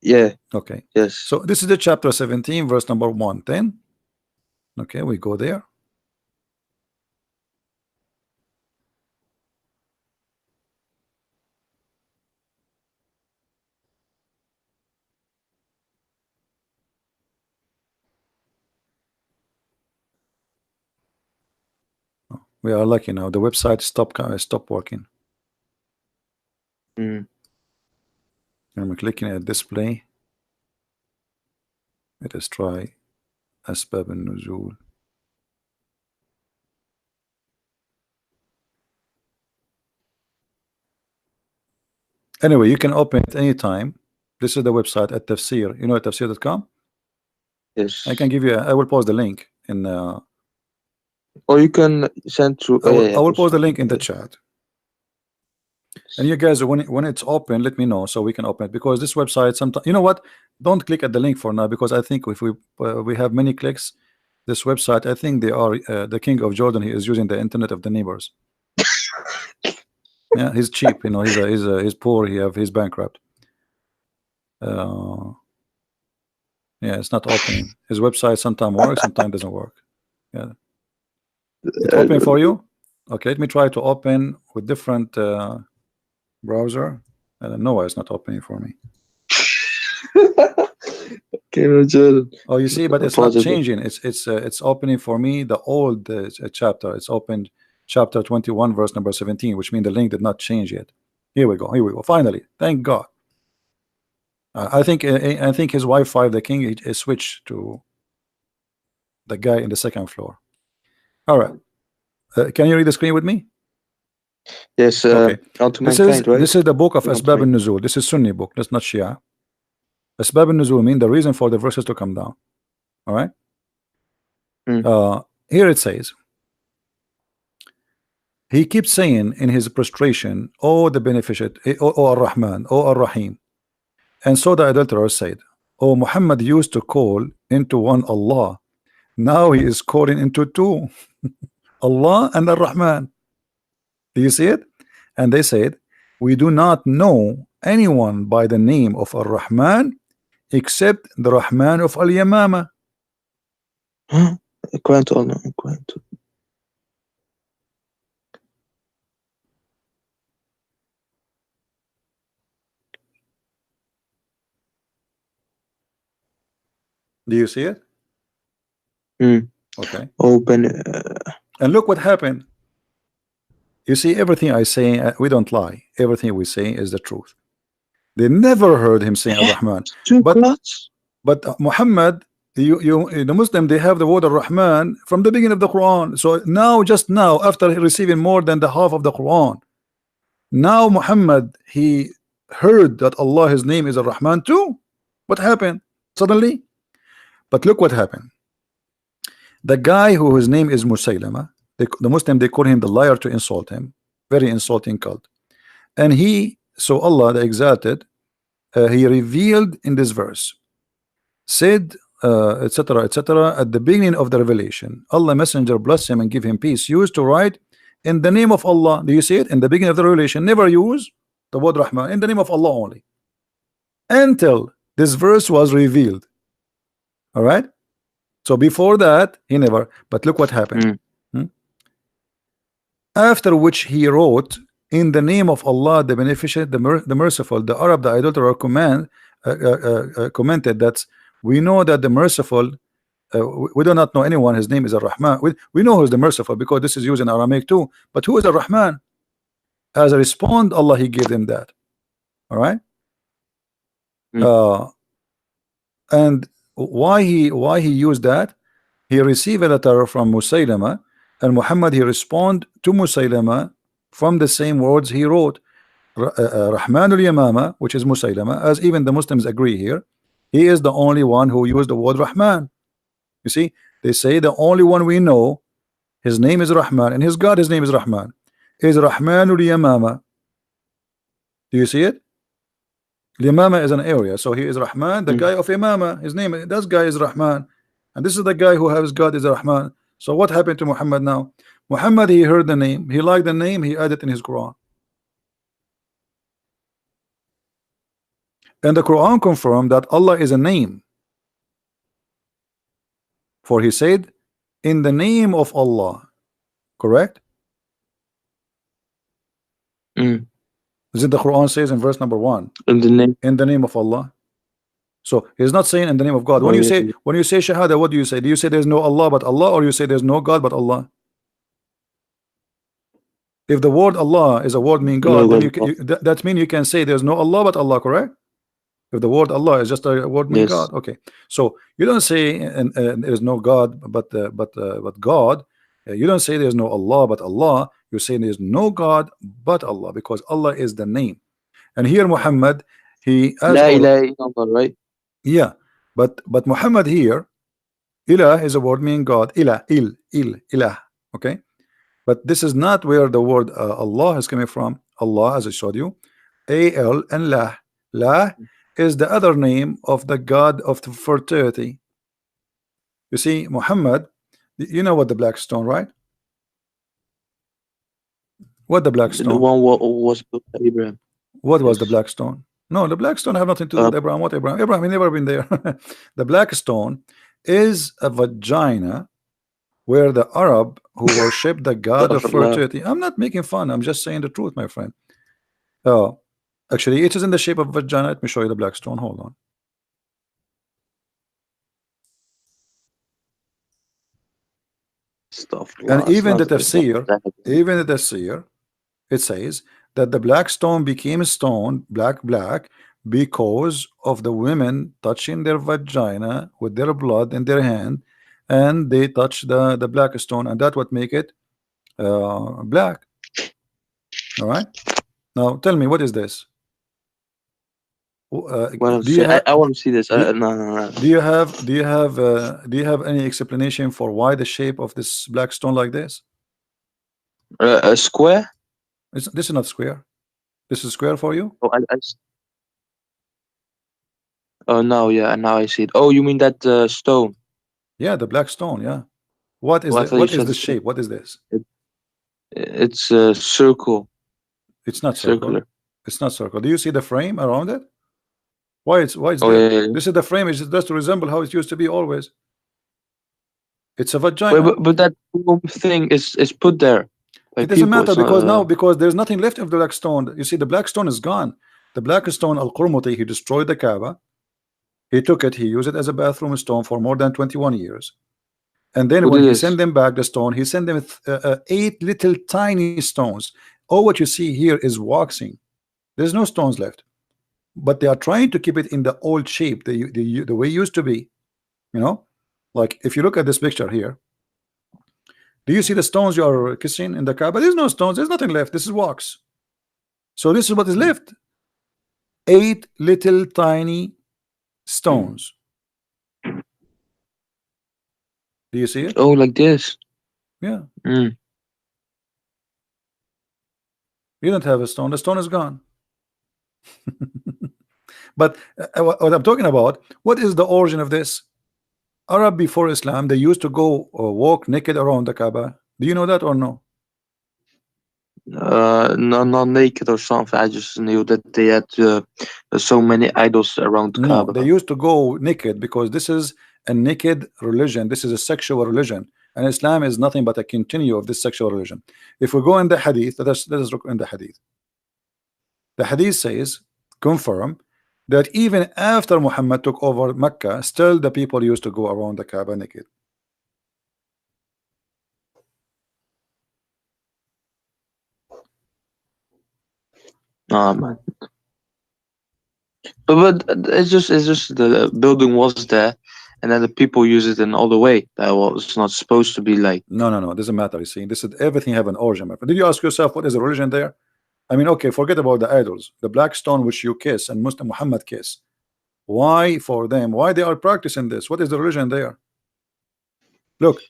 Yeah. Okay. Yes. So this is the chapter 17, verse number 110. Okay, we go there. We are lucky now. The website stopped working. Mm. I'm clicking at display. Let us try Asbab al-Nuzul. Anyway, you can open it anytime. This is the website at Tafsir. You know at tafsir.com? Yes. I can give you I will post the link in Or you can send through. I will post the link in the chat. And you guys, when it's open, let me know so we can open it, because this website sometimes, you know what, don't click at the link for now, because I think if we have many clicks, this website, I think they are the king of Jordan. He is using the internet of the neighbors. Yeah, he's cheap, you know. He's poor. He's bankrupt. Yeah, it's not opening. His website sometimes works, sometimes doesn't work. Yeah, it's open for you. Okay, let me try to open with different browser. I don't know why it's not opening for me. Oh, you see, but it's not changing. It's opening for me the old chapter. It's opened chapter 21, verse number 17, which means the link did not change yet. Here we go. Here we go. Finally, thank God. I think his Wi-Fi, the king, is switched to the guy in the second floor. All right. Can you read the screen with me? Yes. Okay. Mankind, right? This is the book of Asbab al-Nuzul. This is Sunni book. That's not Shia. Asbab al-Nuzul mean the reason for the verses to come down. All right. Here it says, he keeps saying in his prostration, "Oh, the beneficent, oh Ar-Rahman, oh Ar-Rahim." And so the adulterer said, "Oh, Muhammad used to call into one Allah. Now he is calling into two, Allah and Ar-Rahman." Do you see it? And they said, "We do not know anyone by the name of Ar-Rahman except the Rahman of Al-Yamama." Do you see it? Okay. Open. And look what happened. You see, everything I say, we don't lie. Everything we say is the truth. They never heard him saying Ar-Rahman. But Muhammad, the Muslim, they have the word Ar-Rahman from the beginning of the Quran. So now, just now, after receiving more than the half of the Quran, now Muhammad, he heard that Allah, his name is Ar-Rahman too. What happened suddenly? But look what happened. The guy whose name is Musaylimah, the Muslim, they call him the liar to insult him. Very insulting cult. And so Allah, the exalted, he revealed in this verse, said, etc., etc., at the beginning of the revelation, Allah messenger bless him and give him peace, used to write in the name of Allah. Do you see it? In the beginning of the revelation, never use the word Rahman, in the name of Allah only, until this verse was revealed. All right. So before that, he never. But look what happened. After which he wrote, in the name of Allah, the beneficent, the merciful. The Arab, the adulterer, commented that we know that the merciful, we do not know anyone, his name is Ar-Rahman. We know who is the merciful because this is used in Aramaic too. But who is Ar-Rahman? As a response, Allah, he gave them that. All right. And why he used that? He received a letter from Musaylimah, and Muhammad, he respond to Musaylimah from the same words he wrote. Rahmanul Yamama, which is Musaylimah, as even the Muslims agree here, he is the only one who used the word Rahman. You see, they say the only one we know, his name is Rahman, and his God, his name is Rahman, is Rahmanul Yamama. Do you see it? Yamama is an area, so he is Rahman, the guy of Yamama. His name, that guy is Rahman. And this is the guy who has God is Ar-Rahman. So what happened to Muhammad now? Muhammad, he heard the name, he liked the name, he added in his Quran. And the Quran confirmed that Allah is a name. For he said, in the name of Allah. Correct? Mm. Isn't the Quran says in verse number 1? In the name. In the name of Allah. So he's not saying in the name of God. Oh, When you yes. say Shahada, what do you say? Do you say there's no Allah but Allah, or you say there's no God but Allah? If the word Allah is a word mean God, No then God. that means you can say there's no Allah but Allah, correct? If the word Allah is just a word mean Yes. God, okay. So you don't say there's no God but God. You don't say there's no Allah but Allah. You say there's no God but Allah, because Allah is the name. And here Muhammad, he as La ilaha illallah, right? yeah, but Muhammad here, ilah is a word meaning God. Ilah, ilah, okay. But this is not where the word Allah is coming from. Allah, as I showed you, al and lah. Lah is the other name of the God of the fertility. You see, Muhammad, you know what the black stone, right? What the black The stone? one was built by Abraham. What was the Yes. black stone? No, the black stone have nothing to do with Abraham. What Abraham? Abraham, he never been there. The black stone is a vagina where the Arab who worship the god of Astaghfirullah. fertility. I'm not making fun. I'm just saying the truth, my friend. Actually, it is in the shape of vagina. Let me show you the black stone. Hold on. And Astaghfirullah. even the It's not tafsir, it says that the black stone became stone, black, because of the women touching their vagina with their blood in their hand, and they touch the black stone, and that what make it black. All right. Now tell me, what is this? Do you have I want to see this. do, No. do you have any explanation for why the shape of this black stone like this? A square? This is not square. This is square for you? Oh, oh, no, yeah, now I see it. Oh, you mean that stone? Yeah, the black stone. Yeah. What is Oh, I thought you what is said the shape? What is this? it's a circle. It's not circle. Circular. It's not circle. Do you see the frame around it? Why it's Oh, there? yeah. This is the frame. It's just to resemble how it used to be always. It's a vagina. Wait, but that thing is put there by It doesn't people. matter It's not, because now there's nothing left of the black stone. You see, the black stone is gone. The black stone, Al-Qurmuti, he destroyed the Kaaba. He took it. He used it as a bathroom stone for more than 21 years. And then What when it he is? sent them back the stone, he sent them 8 little tiny stones. All what you see here is waxing. There's no stones left. But they are trying to keep it in the old shape, the way it used to be. You know, like if you look at this picture here, do you see the stones you are kissing in the Kaaba? There's no stones. There's nothing left. This is wax. So this is what is left. 8 little tiny stones. Do you see it? Oh, like this. Yeah. Mm. You don't have a stone. The stone is gone. But what I'm talking about, what is the origin of this? Arab before Islam, they used to go walk naked around the Kaaba. Do you know that or no? No, not naked or something. I just knew that they had so many idols around the No, Kaaba. they used to go naked because this is a naked religion. This is a sexual religion, and Islam is nothing but a continue of this sexual religion. If we go in the Hadith, let us look in the Hadith. The Hadith says, confirm that even after Muhammad took over Mecca, still the people used to go around the Kaaba naked. Oh man. But it's just the building was there, and then the people use it in all the way. That was not supposed to be like. No, it doesn't matter. You see, this is everything have an origin. Did you ask yourself what is the religion there? I mean, okay, forget about the idols, the black stone which you kiss and Muslim Muhammad kiss. Why for them? Why they are practicing this? What is the religion there? Look,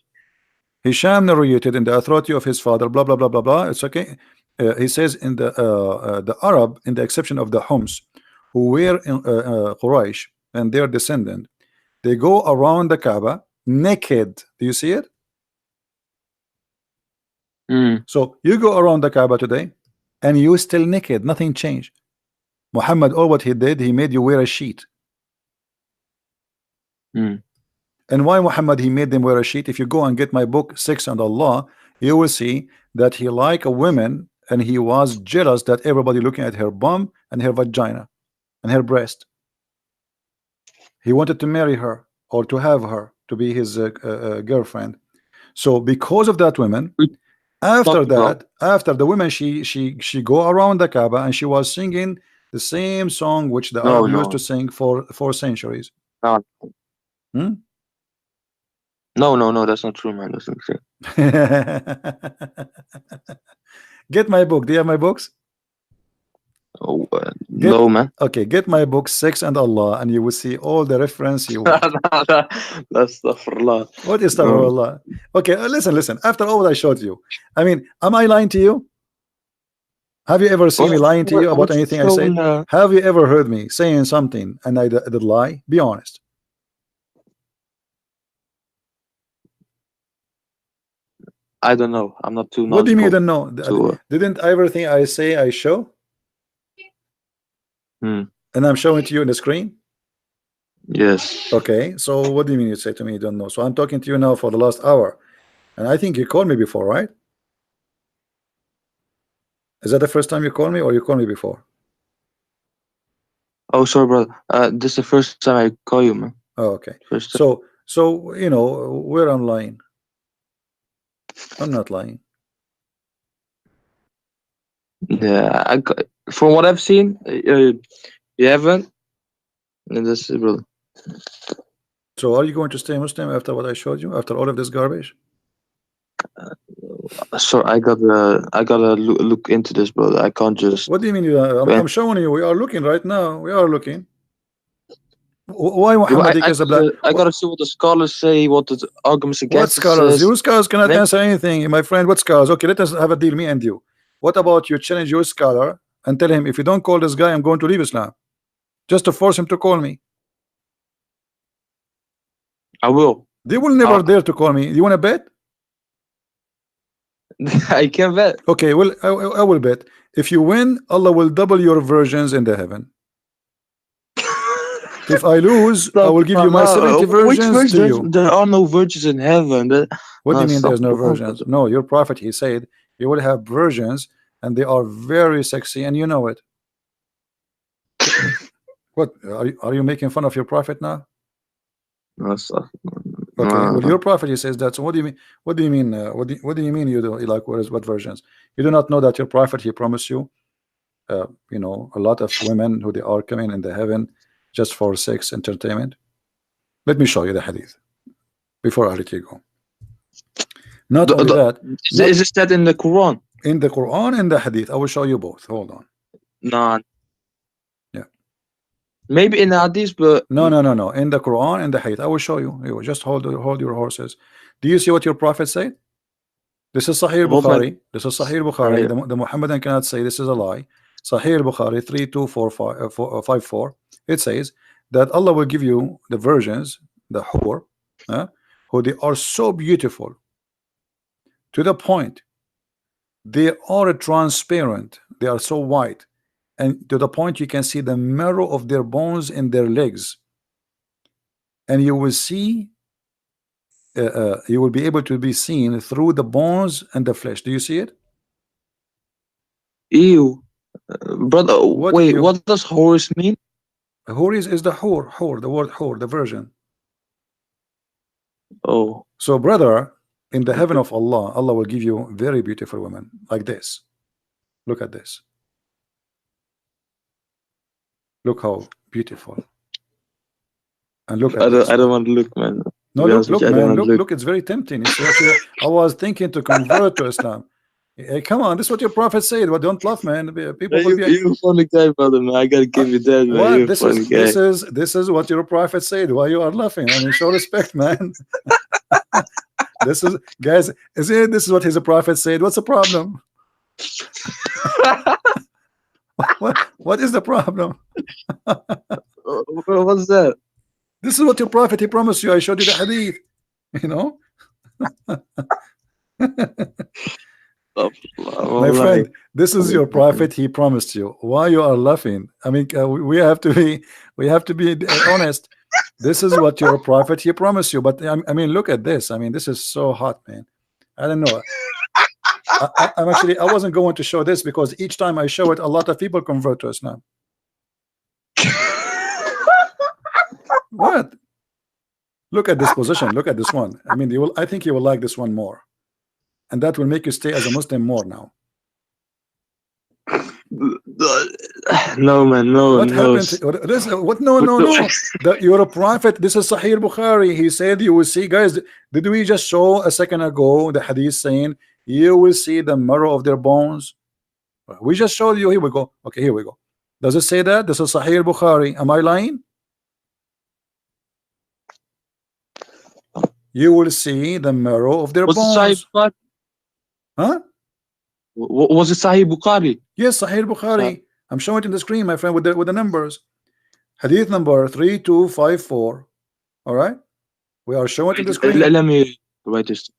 Hisham narrated in the authority of his father, blah blah blah blah blah. It's okay. He says in the Arab, in the exception of the Homs, who were in Quraysh and their descendant, they go around the Kaaba naked. Do you see it? Mm. So you go around the Kaaba today and you still naked, nothing changed. Muhammad, all what he did, he made you wear a sheet. Mm. And why Muhammad he made them wear a sheet? If you go and get my book Six and Allah, you will see that he like a woman and he was jealous that everybody looking at her bum and her vagina and her breast. He wanted to marry her or to have her to be his girlfriend. So because of that woman, after that, after the woman, she go around the Kaaba and she was singing the same song which the Arab used to sing for centuries. No. Hmm? No, that's not true, man. That's not true. Get my book. Do you have my books? Oh, no, man. Okay, get my book Sex and Allah, and you will see all the reference you want. Astaghfirullah. What is astaghfirullah? Okay, listen. After all I showed you, I mean, am I lying to you? Have you ever seen me lying to you about anything I said? Have you ever heard me saying something and I did lie? Be honest. I don't know. I'm not too knowledgeable. What do you mean you don't know? Didn't everything I say I show? And I'm showing to you on the screen? Yes. Okay, so what do you mean you say to me you don't know? So I'm talking to you now for the last hour. And I think you called me before, right? Is that the first time you called me or you called me before? Oh, sorry, brother. This is the first time I call you, man. Oh, okay. So you know where I'm lying. I'm not lying. Yeah, from what I've seen, you haven't. And that's it, brother. So are you going to stay Muslim after what I showed you? After all of this garbage? So I gotta look into this, brother. I can't just. What do you mean? I'm showing you. We are looking right now. We are looking. Why Muhammad is a black? I gotta see what the scholars say, what the arguments against. What scholars? Your scholars cannot answer anything, my friend. What scholars? Okay, let us have a deal, me and you. What about you challenge your scholar and tell him, if you don't call this guy, I'm going to leave Islam, just to force him to call me. I will. They will never dare to call me. You want to bet? I can bet. Okay, well, I will bet. If you win, Allah will double your virgins in the heaven. If I lose, I will give you my 70 virgins to you. There are no virgins in heaven. What do you mean there's no virgins? No, your prophet, he said, you will have virgins and they are very sexy and you know it. What, are you making fun of your prophet now? No, sir. Okay, well, your prophet, he says that. So what do you mean? What do you mean? What do you mean? You do like what versions? You do not know that your prophet, he promised you, you know, a lot of women who they are coming in the heaven just for sex entertainment. Let me show you the hadith before I let you go. Not only that, is it said in the Quran? In the Quran and the hadith, I will show you both. Hold on. No. Yeah. Maybe in the hadith, but no. In the Quran and the hadith, I will show you. You just hold your horses. Do you see what your prophet said? This is Sahih Bukhari. This is Sahih Bukhari. The Muhammadan cannot say this is a lie. Sahih Bukhari 3254. It says that Allah will give you the virgins, the hur, who they are so beautiful to the point they are transparent. They are so white, and to the point you can see the marrow of their bones in their legs, and you will see. You will be able to be seen through the bones and the flesh. Do you see it? Ew, brother. What does horse mean? Houris is the hur, the word hur, the virgin. Oh. So, brother, in the heaven of Allah, Allah will give you very beautiful women like this. Look at this. Look how beautiful. And look at this. I don't want to look, man. No, look, man. Look, it's very tempting. It's actually, I was thinking to convert to Islam. Hey, come on, this is what your prophet said. Well, don't laugh, man. People will be. You're a funny guy, brother, man. I gotta give you that, man. What? This is what your prophet said. Why you are laughing? I mean, show respect, man. This is, guys. This is what his prophet said. What's the problem? What is the problem? What's that? This is what your prophet, he promised you. I showed you the hadith. You know, my Wallahi. friend, this is your prophet. He promised you. Why you are laughing? I mean, we have to be, honest. This is what your prophet he promised you. But I mean, look at this. I mean, this is so hot, man. I don't know. I'm actually, I wasn't going to show this because each time I show it, a lot of people convert to Islam. What? Look at this position. Look at this one. I mean, you will. I think you will like this one more, and that will make you stay as a Muslim more now. No, man, no. What no. happened? What? No. You're a prophet. This is Sahih Bukhari. He said you will see, guys. Did we just show a second ago the hadith saying you will see the marrow of their bones? We just showed you. Here we go. Okay, here we go. Does it say that? This is Sahih Bukhari. Am I lying? You will see the marrow of their bones. Huh? Was it Sahih Bukhari? Yes, Sahih Bukhari. I'm showing it in the screen, my friend, with the numbers. Hadith number 3254. All right, we are showing it in the screen. Let me write this.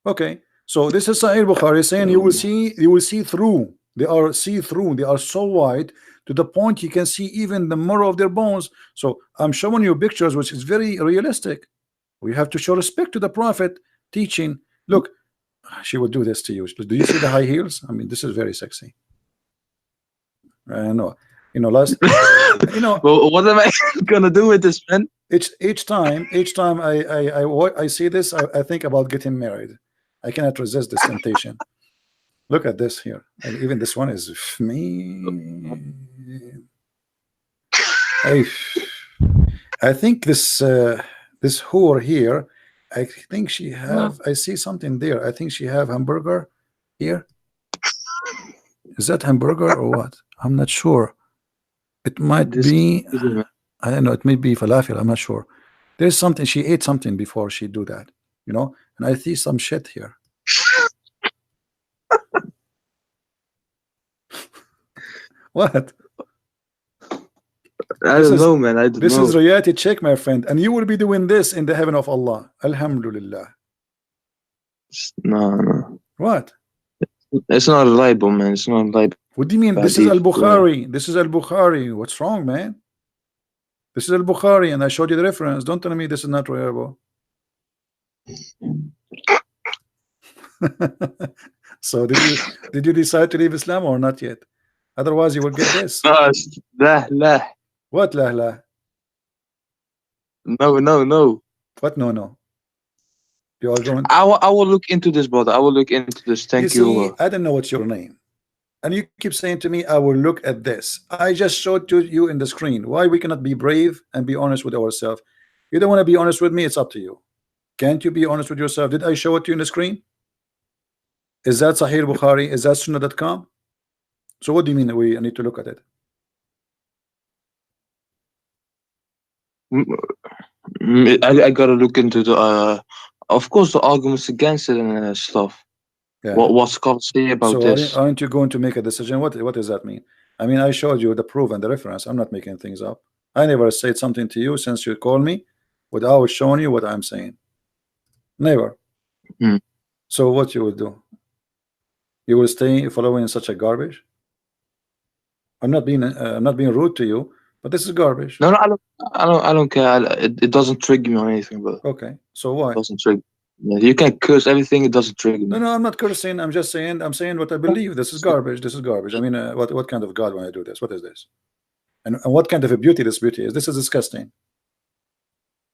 Okay, so this is Sahih Bukhari saying you will see through. They are see-through. They are so wide to the point you can see even the marrow of their bones. So I'm showing you pictures, which is very realistic. We have to show respect to the prophet teaching. Look, she would do this to you. Do you see the high heels? I mean, this is very sexy. I know. You know, last. You know. Well, what am I gonna do with this, man? Each time I see this, I think about getting married. I cannot resist this temptation. Look at this here. And even this one is me. I think this. This whore here, I think she have. I see something there. I think she have hamburger here. Is that hamburger or what? I'm not sure. It might be. I don't know. It may be falafel. I'm not sure. There's something. She ate something before she do that. You know. And I see some shit here. What? I don't know, man. I don't know. This is reality check, my friend, and you will be doing this in the heaven of Allah. Alhamdulillah. No. What? It's not reliable, man. It's not reliable. What do you mean? This is Al-Bukhari. This is Al-Bukhari. What's wrong, man? This is Al-Bukhari, and I showed you the reference. Don't tell me this is not reliable. So did you decide to leave Islam or not yet? Otherwise, you will get this. La. What la? No. What no? You are going. I will look into this, brother. I will look into this. Thank you. See, I don't know what's your name, and you keep saying to me, "I will look at this." I just showed to you in the screen. Why we cannot be brave and be honest with ourselves? You don't want to be honest with me. It's up to you. Can't you be honest with yourself? Did I show it to you in the screen? Is that Sahih Bukhari? Is that Sunnah.com? So what do you mean we need to look at it? I gotta look into the of course the arguments against it and stuff. Yeah. What's scholars say about this? Aren't you going to make a decision? What does that mean? I mean, I showed you the proof and the reference. I'm not making things up. I never said something to you since you called me without showing you what I'm saying. Never. So what you will do? You will stay following such a garbage? I'm not being rude to you, but this is garbage. No, I don't care. It doesn't trigger me or anything, bro. Okay, so why? It doesn't trigger. Yeah, you can curse everything. It doesn't trigger me. No, I'm not cursing. I'm just saying. I'm saying what I believe. This is garbage. This is garbage. I mean, what kind of God when I do this? What is this? And what kind of a beauty this beauty is? This is disgusting.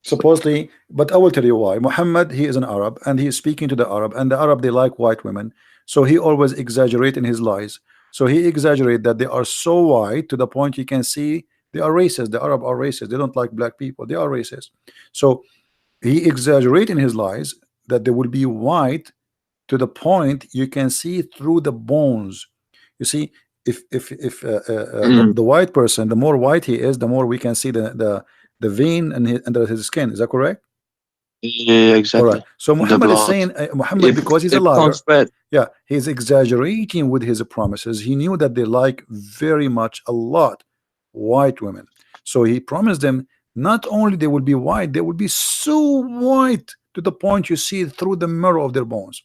Supposedly, but I will tell you why. Muhammad, he is an Arab, and he is speaking to the Arab, and the Arab, they like white women, so he always exaggerate in his lies. So he exaggerate that they are so white to the point you can see they are racist. The Arab are racist. They don't like black people. They are racist. So he exaggerate in his lies that they will be white to the point you can see through the bones. You see, if the white person, the more white he is, the more we can see the vein under his skin. Is that correct? Yeah, exactly. All right. So Muhammad is saying Muhammad, because he's a liar. Yeah, he's exaggerating with his promises. He knew that they like very much a lot white women. So he promised them not only they will be white, they will be so white to the point you see through the marrow of their bones.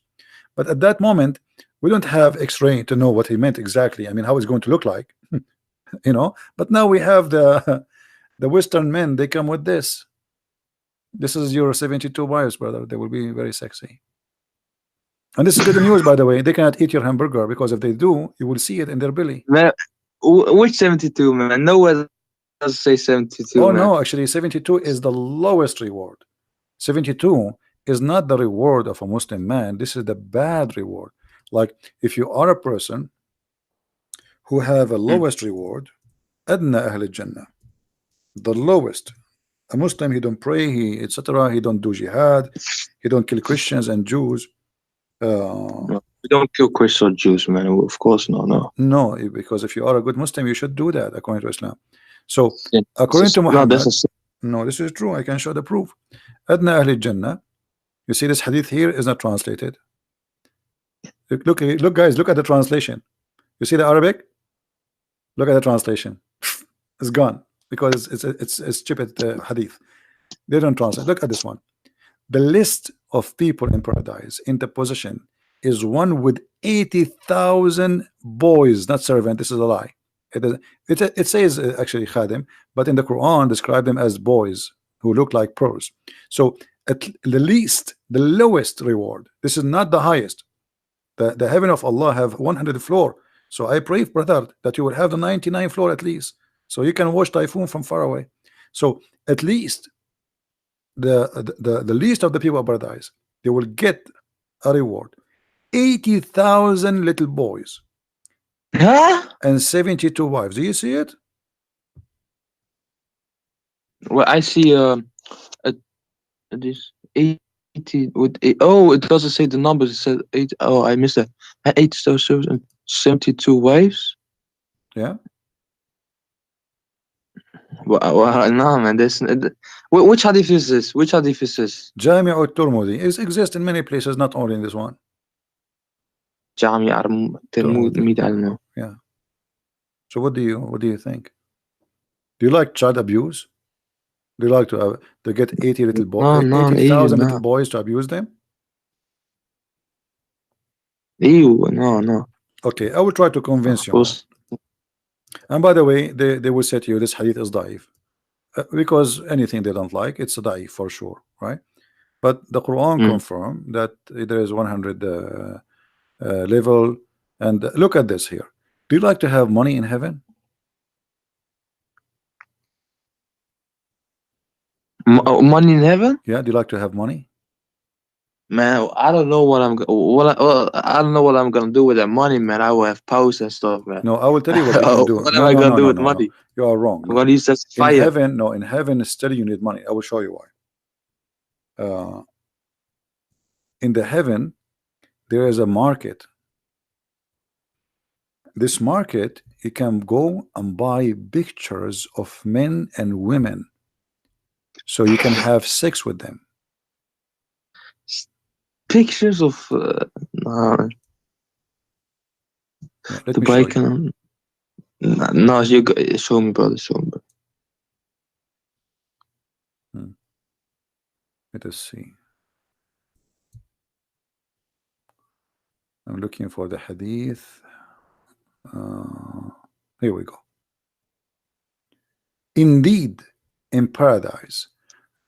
But at that moment, we don't have X-ray to know what he meant exactly. I mean, how it's going to look like, you know. But now we have the the Western men. They come with this. This is your 72 wives, brother. They will be very sexy. And this is good news, by the way. They cannot eat your hamburger, because if they do, you will see it in their belly. Man, which 72, man? Nowhere does say 72, Oh man. no, actually 72 is the lowest reward. 72 is not the reward of a Muslim man. This is the bad reward. Like if you are a person who have a lowest reward, adna ahl jannah, the lowest. A Muslim, he don't pray, he etc. He don't do jihad, he don't kill Christians and Jews. No, we don't kill Christian Jews, man. Of course, No, because if you are a good Muslim, you should do that according to Islam. So Yeah, according to no, Muhammad, that's a sin. no, this is true. I can show the proof. Adna Ahl Jannah. You see, this hadith here is not translated. Look, guys, look at the translation. You see the Arabic? Look at the translation. It's gone because it's stupid hadith. They don't translate. Look at this one. The list of people in paradise in the position is one with 80,000 boys, not servant. This is a lie. It says actually khadim, but in the Quran describe them as boys who look like pearls. So at the least, the lowest reward. This is not the highest. The heaven of Allah have 100 floor. So I pray, brother, that you will have the 99 floor at least, so you can watch typhoon from far away. So at least the least of the people of paradise, they will get a reward. 80,000 little boys and 72 wives. Do you see it? Well, I see this 80 with oh, it doesn't say the numbers. It said 8. Oh, I missed that. 8 stars and 72 wives. Yeah. Well, no, man. Which hadith is this? Which hadith is this? Jami' al-Tirmidhi exists in many places, not only in this one. Jami' al-Tirmidhi, I don't know. Yeah. So what do you think? Do you like child abuse? Do you like to get 80 little boys, 80,000 little boys to abuse them? Ew, no. Okay, I will try to convince you. And by the way, they will say to you this hadith is daif, because anything they don't like, it's a daif for sure, right? But the Quran confirm that there is 100 level. And look at this here. Do you like to have money in heaven? Money in heaven? Yeah. Do you like to have money? Man, I don't know what I don't know what I'm gonna do with that money, man. I will have powers and stuff, man. No, I will tell you what you can do. What am I gonna do with money? You are wrong. I'm gonna use that fire. In heaven, no, in heaven still you need money. I will show you why. In the heaven, there is a market. This market, you can go and buy pictures of men and women, so you can have sex with them. Pictures of Yeah, let the me show bike. you. No, you show me, brother. Show me. Let us see. I'm looking for the hadith. Here we go. Indeed, in paradise,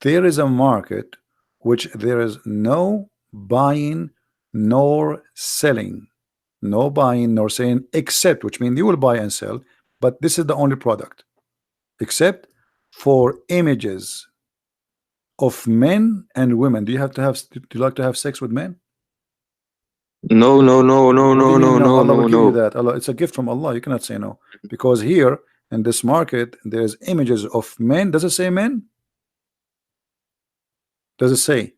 there is a market which there is no buying nor selling. No buying nor selling, except, which means you will buy and sell, but this is the only product, except for images of men and women. Do you like to have sex with men? No. Allah will give you that. Allah, it's a gift from Allah. You cannot say no, because here in this market there's images of men. Does it say men? Does it say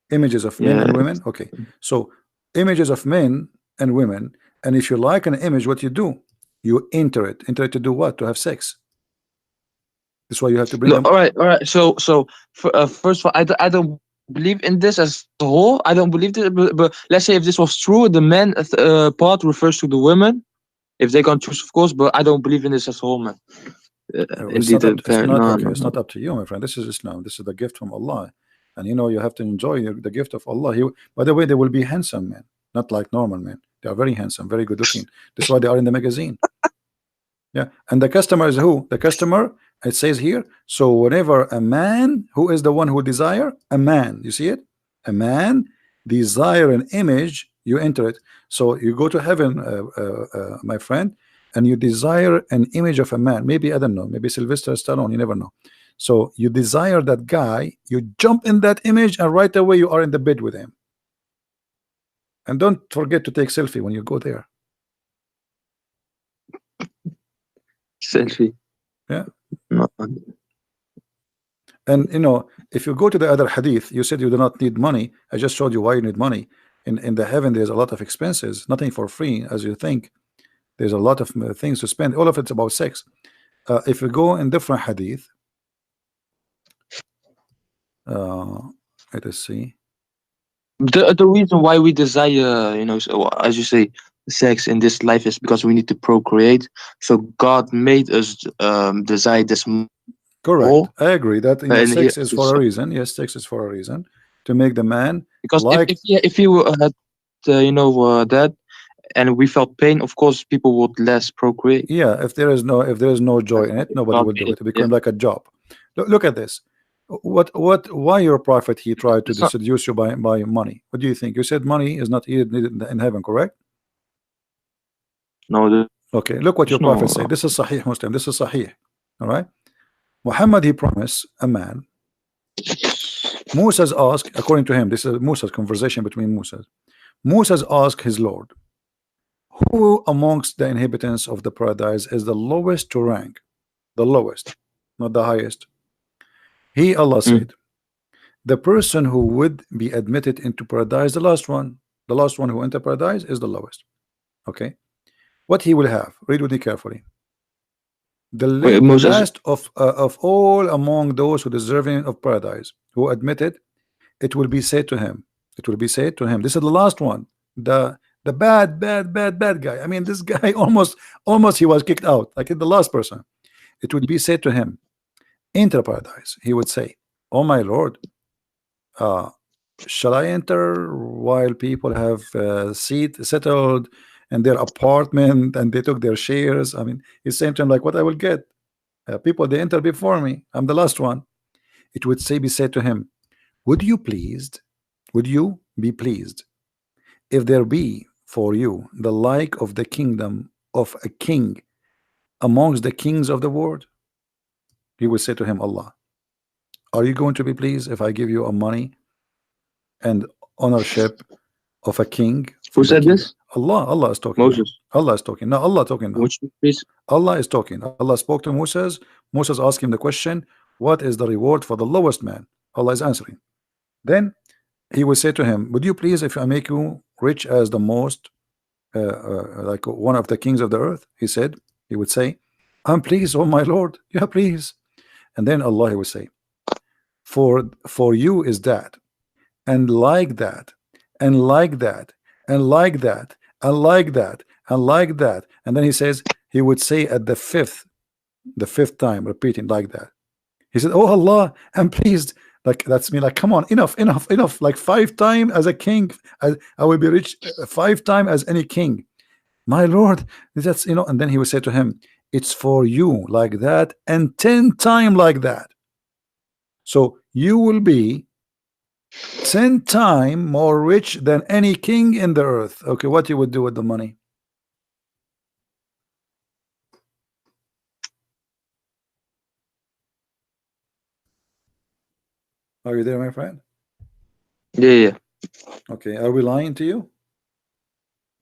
images of men and women? Okay, so images of men and women, and if you like an image, what you do? You enter it to do what? To have sex. That's why you have to bring them. All right. So first of all, I don't believe in this as a whole. I don't believe this, but let's say if this was true, the men part refers to the women, if they can choose, of course. But I don't believe in this as a whole, man. It's not up to you, my friend. This is Islam. This is the gift from Allah. and you know you have to enjoy the gift of Allah. By the way, they will be handsome men, not like normal men. They are very handsome, very good looking. That's why they are in the magazine. Yeah, and the customer is who? The customer, it says here. So whenever a man, who is the one who desire? A man. You see it? A man desire an image, you enter it. So you go to heaven, my friend, and you desire an image of a man. Maybe, I don't know, maybe Sylvester Stallone, you never know. So you desire that guy, you jump in that image, and right away you are in the bed with him. And don't forget to take selfie when you go there. Selfie. Yeah. No. And you know, if you go to the other hadith, you said you do not need money. I just showed you why you need money. In the heaven, there's a lot of expenses, nothing for free as you think. There's a lot of things to spend. All of it's about sex. If you go in different hadith, let us see. The reason why we desire, you know, so, as you say, sex in this life is because we need to procreate. So God made us desire this more. Correct. I agree that, you know, And sex he- is for a reason. Yes, sex is for a reason, to make the man because like. if you had, that, and we felt pain, of course, people would less procreate. Yeah, if there is no joy in it, nobody will do it. It becomes like a job. Look at this. Why your prophet, he tried to seduce you by money? What do you think? You said money is not needed in heaven, correct? No. Okay, look what your prophet said. This is Sahih Muslim. This is Sahih. All right. Muhammad, he promised a man. Moses asked, according to him, this is Moses' conversation between Moses. Moses asked his Lord, who amongst the inhabitants of the paradise is the lowest to rank? The lowest, not the highest. He, Allah said, the person who would be admitted into paradise, the last one who entered paradise is the lowest. Okay. What he will have, read with me carefully. The last of all among those who deserving of paradise, who admitted, it will be said to him. It will be said to him. This is the last one. The bad guy. I mean, this guy almost he was kicked out. Like the last person. It would be said to him, enter paradise. He would say, oh my Lord, shall I enter while people have settled in their apartment and they took their shares? I mean, he's saying to him like, what I will get? People, they enter before me. I'm the last one. It would be said to him, would you be pleased if there be for you the like of the kingdom of a king amongst the kings of the world? He would say to him, Allah, are you going to be pleased if I give you a money and ownership of a king? Who said this? Allah is talking. Moses. Allah is talking. No, Allah talking now. Please? Allah is talking. Allah spoke to Moses. Moses asked him the question, what is the reward for the lowest man? Allah is answering. Then he will say to him, would you please if I make you rich as the most like one of the kings of the earth? He would say, I'm pleased, oh my Lord. Yeah, please. And then Allah, he would say, for you is that, and like that, and like that, and like that, and like that, and like that. And then he would say at the fifth time, repeating like that. He said, oh Allah, I'm pleased. Like, that's me, like, come on, enough. Like 5 times as a king, I will be rich 5 times as any king. My Lord, that's, and then he would say to him, it's for you like that, and 10 times like that. So you will be 10 times more rich than any king in the earth. Okay, what you would do with the money? Are you there, my friend? Yeah. Okay, are we lying to you?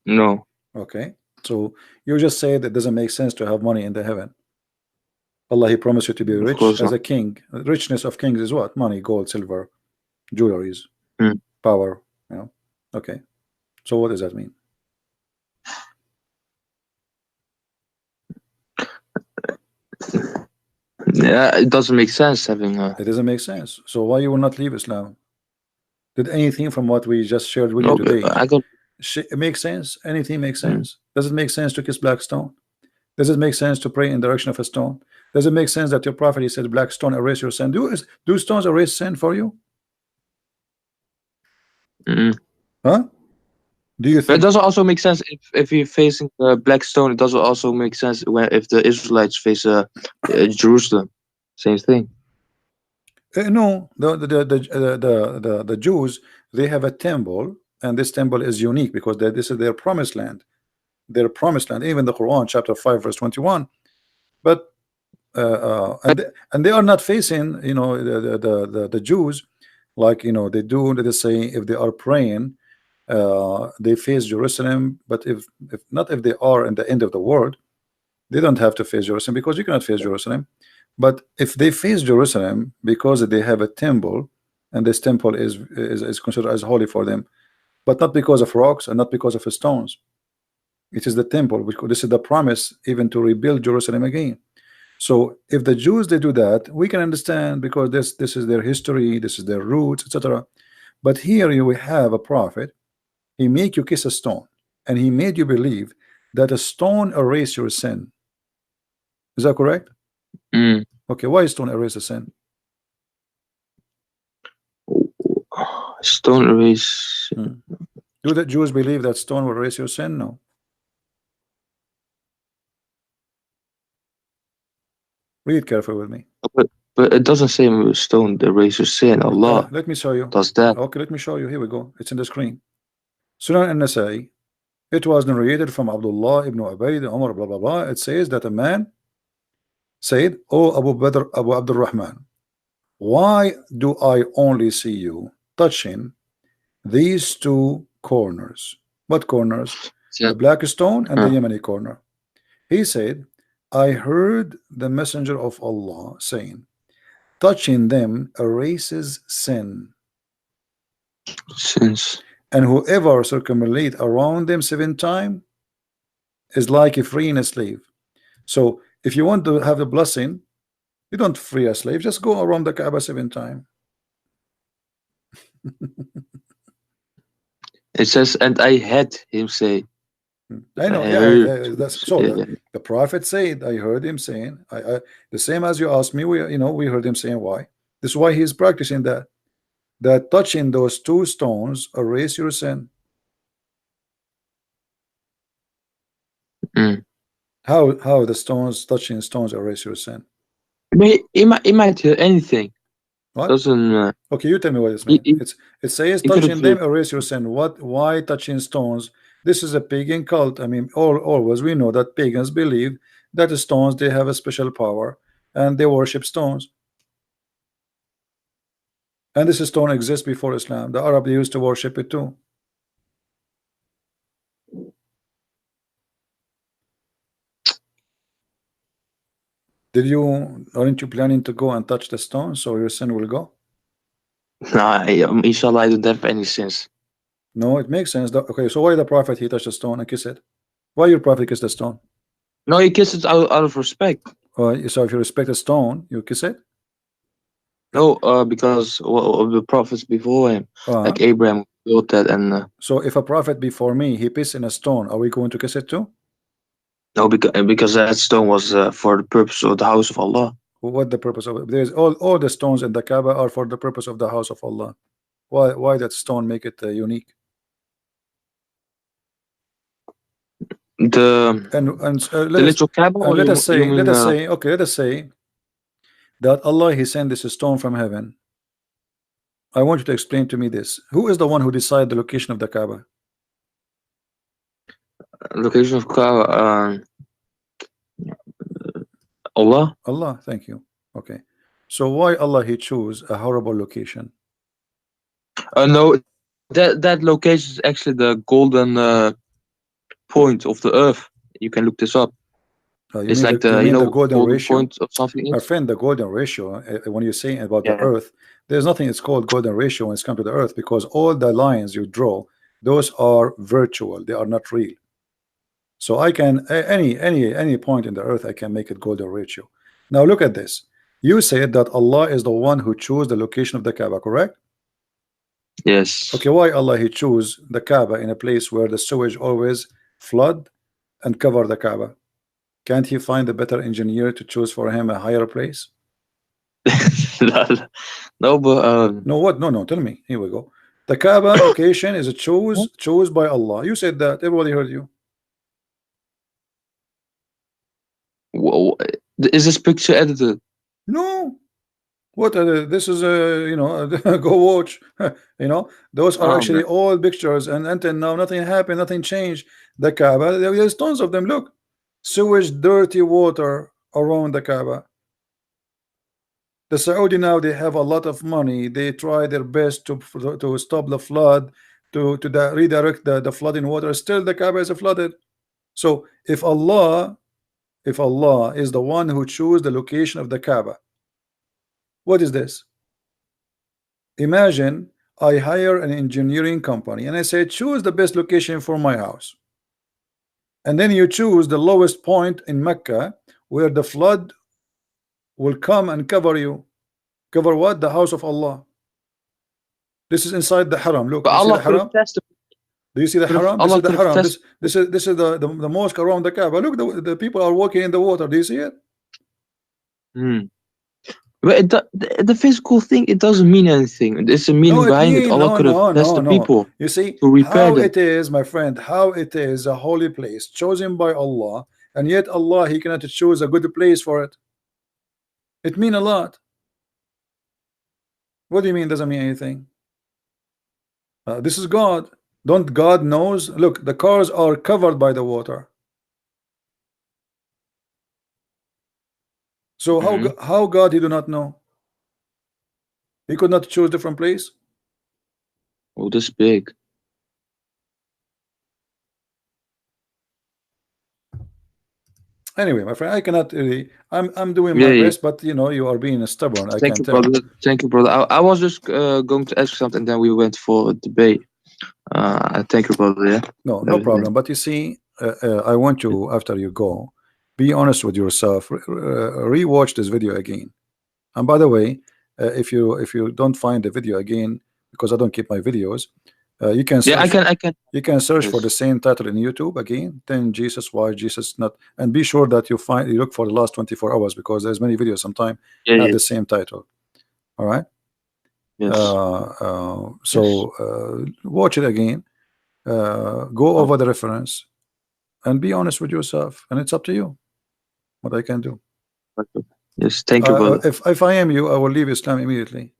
No. Okay, so you just say that it doesn't make sense to have money in the heaven. Allah, he promised you to be rich as a king. Richness of kings is what? Money, gold, silver, jewelries, power. Okay, so what does that mean? Yeah, it doesn't make sense having a... It doesn't make sense. So why you will not leave Islam? Did anything from what we just shared with you today it makes sense? Anything makes sense? Does it make sense to kiss black stone? Does it make sense to pray in the direction of a stone? Does it make sense that your prophet, he said, black stone erase your sin? Do stones erase sin for you? Mm. Huh? Do you But it think? doesn't also make sense if you're facing Black Stone. It doesn't also make sense when if the Israelites face Jerusalem. Same thing. No, the Jews, they have a temple, and this temple is unique because this is their promised land. Their promised land. Even the Quran, chapter 5, verse 21. But and they are not facing, you know, the Jews like, you know, they do. They say if they are praying, they face Jerusalem. But if not, if they are in the end of the world, they don't have to face Jerusalem because you cannot face Jerusalem. But if they face Jerusalem because they have a temple, and this temple is considered as holy for them, but not because of rocks and not because of stones. It is the temple, because this is the promise even to rebuild Jerusalem again. So if the Jews they do that, we can understand because this is their history, this is their roots, etc. But here you will have a prophet. He make you kiss a stone, and he made you believe that a stone erase your sin. Is that correct? Mm. Okay, why stone erase a sin? Stone erase. Do the Jews believe that stone will erase your sin? No. Read carefully with me. But it doesn't say stone erase your sin. Allah Let me show you. does that. Okay, let me show you. Here we go. It's in the screen. Sunan al-Nasai. It was narrated from Abdullah ibn Ubayd, Umar, blah blah blah. It says that a man said, "Oh Abu Badr, Abu Abdul Rahman, why do I only see you touching these two corners?" What corners? Yeah. The black stone and the Huh. Yemeni corner. He said, I heard the messenger of Allah saying, touching them erases sin, Since. and whoever circumambulate around them 7 times is like freeing a slave. So if you want to have the blessing, you don't free a slave, just go around the Kaaba 7 times. It says, and I had him say. I know, I yeah, heard. that's so. The prophet said, I heard him saying, the same as you asked me. We heard him saying why. This is why he's practicing that. That touching those two stones erase your sin. Mm. How the stones touching stones erase your sin? It might hear anything. What? Doesn't. Okay, you tell me what this It, means. it, It says even touching if them erase your sin. What? Why touching stones? This is a pagan cult. I mean, always we know that pagans believe that the stones they have a special power and they worship stones. And this stone exists before Islam. The Arab they used to worship it too. Aren't you planning to go and touch the stone so your sin will go? nah, inshallah, I don't have any sense. No, it makes sense. Okay, so why the prophet he touched the stone and kissed it? Why your prophet kissed the stone? No, he kissed it out of respect. So if you respect a stone, you kiss it? No, because of the prophets before him, Uh, like Abraham built that, and so if a prophet before me he pissed in a stone, are we going to kiss it too? no, because that stone was for the purpose of the house of Allah. What the purpose of it? There's all the stones in the Kaaba are for the purpose of the house of Allah. Why that stone make it unique? The Let us little Kaaba, or let you, us you say mean okay, let us say that Allah he sent this stone from heaven. I want you to explain to me this. Who is the one who decided the location of the Kaaba? location of Kaaba? Allah. Allah, thank you. Okay. So why Allah he choose a horrible location? No, that location is actually the golden point of the earth. You can look this up. You It's mean like you the mean the golden golden ratio? point of something My is. friend, the golden ratio, when you say about the Yeah. earth, there's nothing it's called golden ratio when it's come to the earth, because all the lines you draw, those are virtual, they are not real. So I can any point in the earth I can make it golden ratio. Now look at this. You said that Allah is the one who chose the location of the Kaaba, correct? Yes. Okay, why Allah he chose the Kaaba in a place where the sewage always flood and cover the Kaaba? Can't he find a better engineer to choose for him a higher place? No, but No, what? No, tell me. Here we go. The Kaaba location is a chose by Allah. You said that. Everybody heard you. Whoa, is this picture edited? No. What this is you know, go watch. You know, those are Oh actually man. all pictures, and until now nothing happened, nothing changed. The Kaaba, there's tons of them. Look, sewage, dirty water around the Kaaba. The Saudi now, they have a lot of money. They try their best to stop the flood, to redirect the flooding water. Still the Kaaba is flooded. So if Allah is the one who choose the location of the Kaaba, what is this? Imagine I hire an engineering company and I say choose the best location for my house, and then you choose the lowest point in Mecca where the flood will come and cover you. Cover what? The house of Allah. This is inside the haram. Look, But you see the Allah could have haram? tested. Do you see the haram? This Allah is the could have haram. tested. This is the mosque around the Kaaba. Look, the people are walking in the water. Do you see it? But the physical thing, it doesn't mean anything. It's a meaning No, it behind it. mean Allah no, could have no, tested no, the no. people You see to repair how them. it is, my friend, how it is a holy place chosen by Allah, and yet Allah, He cannot choose a good place for it. It mean a lot. What do you mean doesn't mean anything? This is God. Don't God knows? Look, the cars are covered by the water. So how God He do not know? He could not choose different place. Oh, this big. Anyway, my friend, I cannot really. I'm doing Yeah, my yeah. best, but you know you are being stubborn. I Thank can you, tell. brother. Thank you, brother. I was just going to ask you something, and then we went for a debate. Thank you, brother. Yeah. No problem. But you see, I want you, after you go, be honest with yourself. Rewatch this video again. And by the way, if you don't find the video again, because I don't keep my videos, you can search. Yeah, I can. You can search for Yes. the same title in YouTube again. Then Jesus, why Jesus not? And be sure that you look for the last 24 hours, because there's many videos sometimes Yeah, have yeah. the same title. All right. Yes. So watch it again. Go over the reference and be honest with yourself, and it's up to you what I can do. Yes. Thank you, brother. If I am you, I will leave Islam immediately.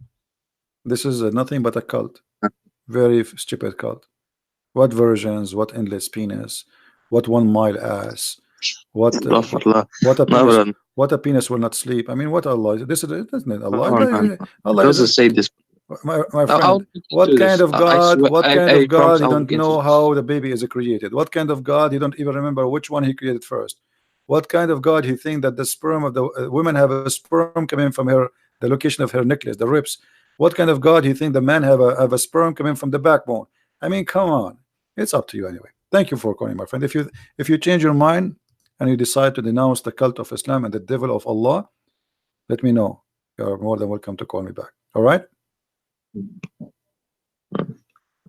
This is nothing but a cult, very stupid cult. What versions? What endless penis? What 1 mile ass? What a No, penis? brother. What a penis will not sleep? I mean, what Allah? This is isn't it Allah? Oh, man. Allah It is doesn't say this. my I'll friend. look What into kind this. of I God? swear, What kind I of God? promise You I'll don't look into know this. how the baby is created. What kind of God? You don't even remember which one He created first. What kind of God He think that the sperm of the women have a sperm coming from her, the location of her necklace, the ribs? What kind of God He think the man have a sperm coming from the backbone? I mean, come on. It's up to you anyway. Thank you for calling, my friend. If you change your mind and you decide to denounce the cult of Islam and the devil of Allah, let me know. You're more than welcome to call me back. All right.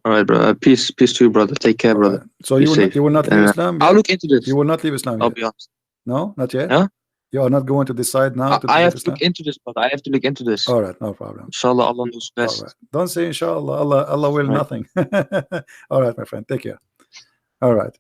All right, brother. Peace to you, brother. Take care, brother. Right. So Be you safe. will not leave Islam yet? I'll look into this. You will not leave Islam I'll yet? be honest. No, not yet. Huh? You are not going to decide now to I leave have to Islam? look into this, brother. I have to look into this. All right, no problem. Inshallah, Allah knows All best. right. Don't say inshallah. Allah will Right. nothing. All right, my friend. Take care. All right.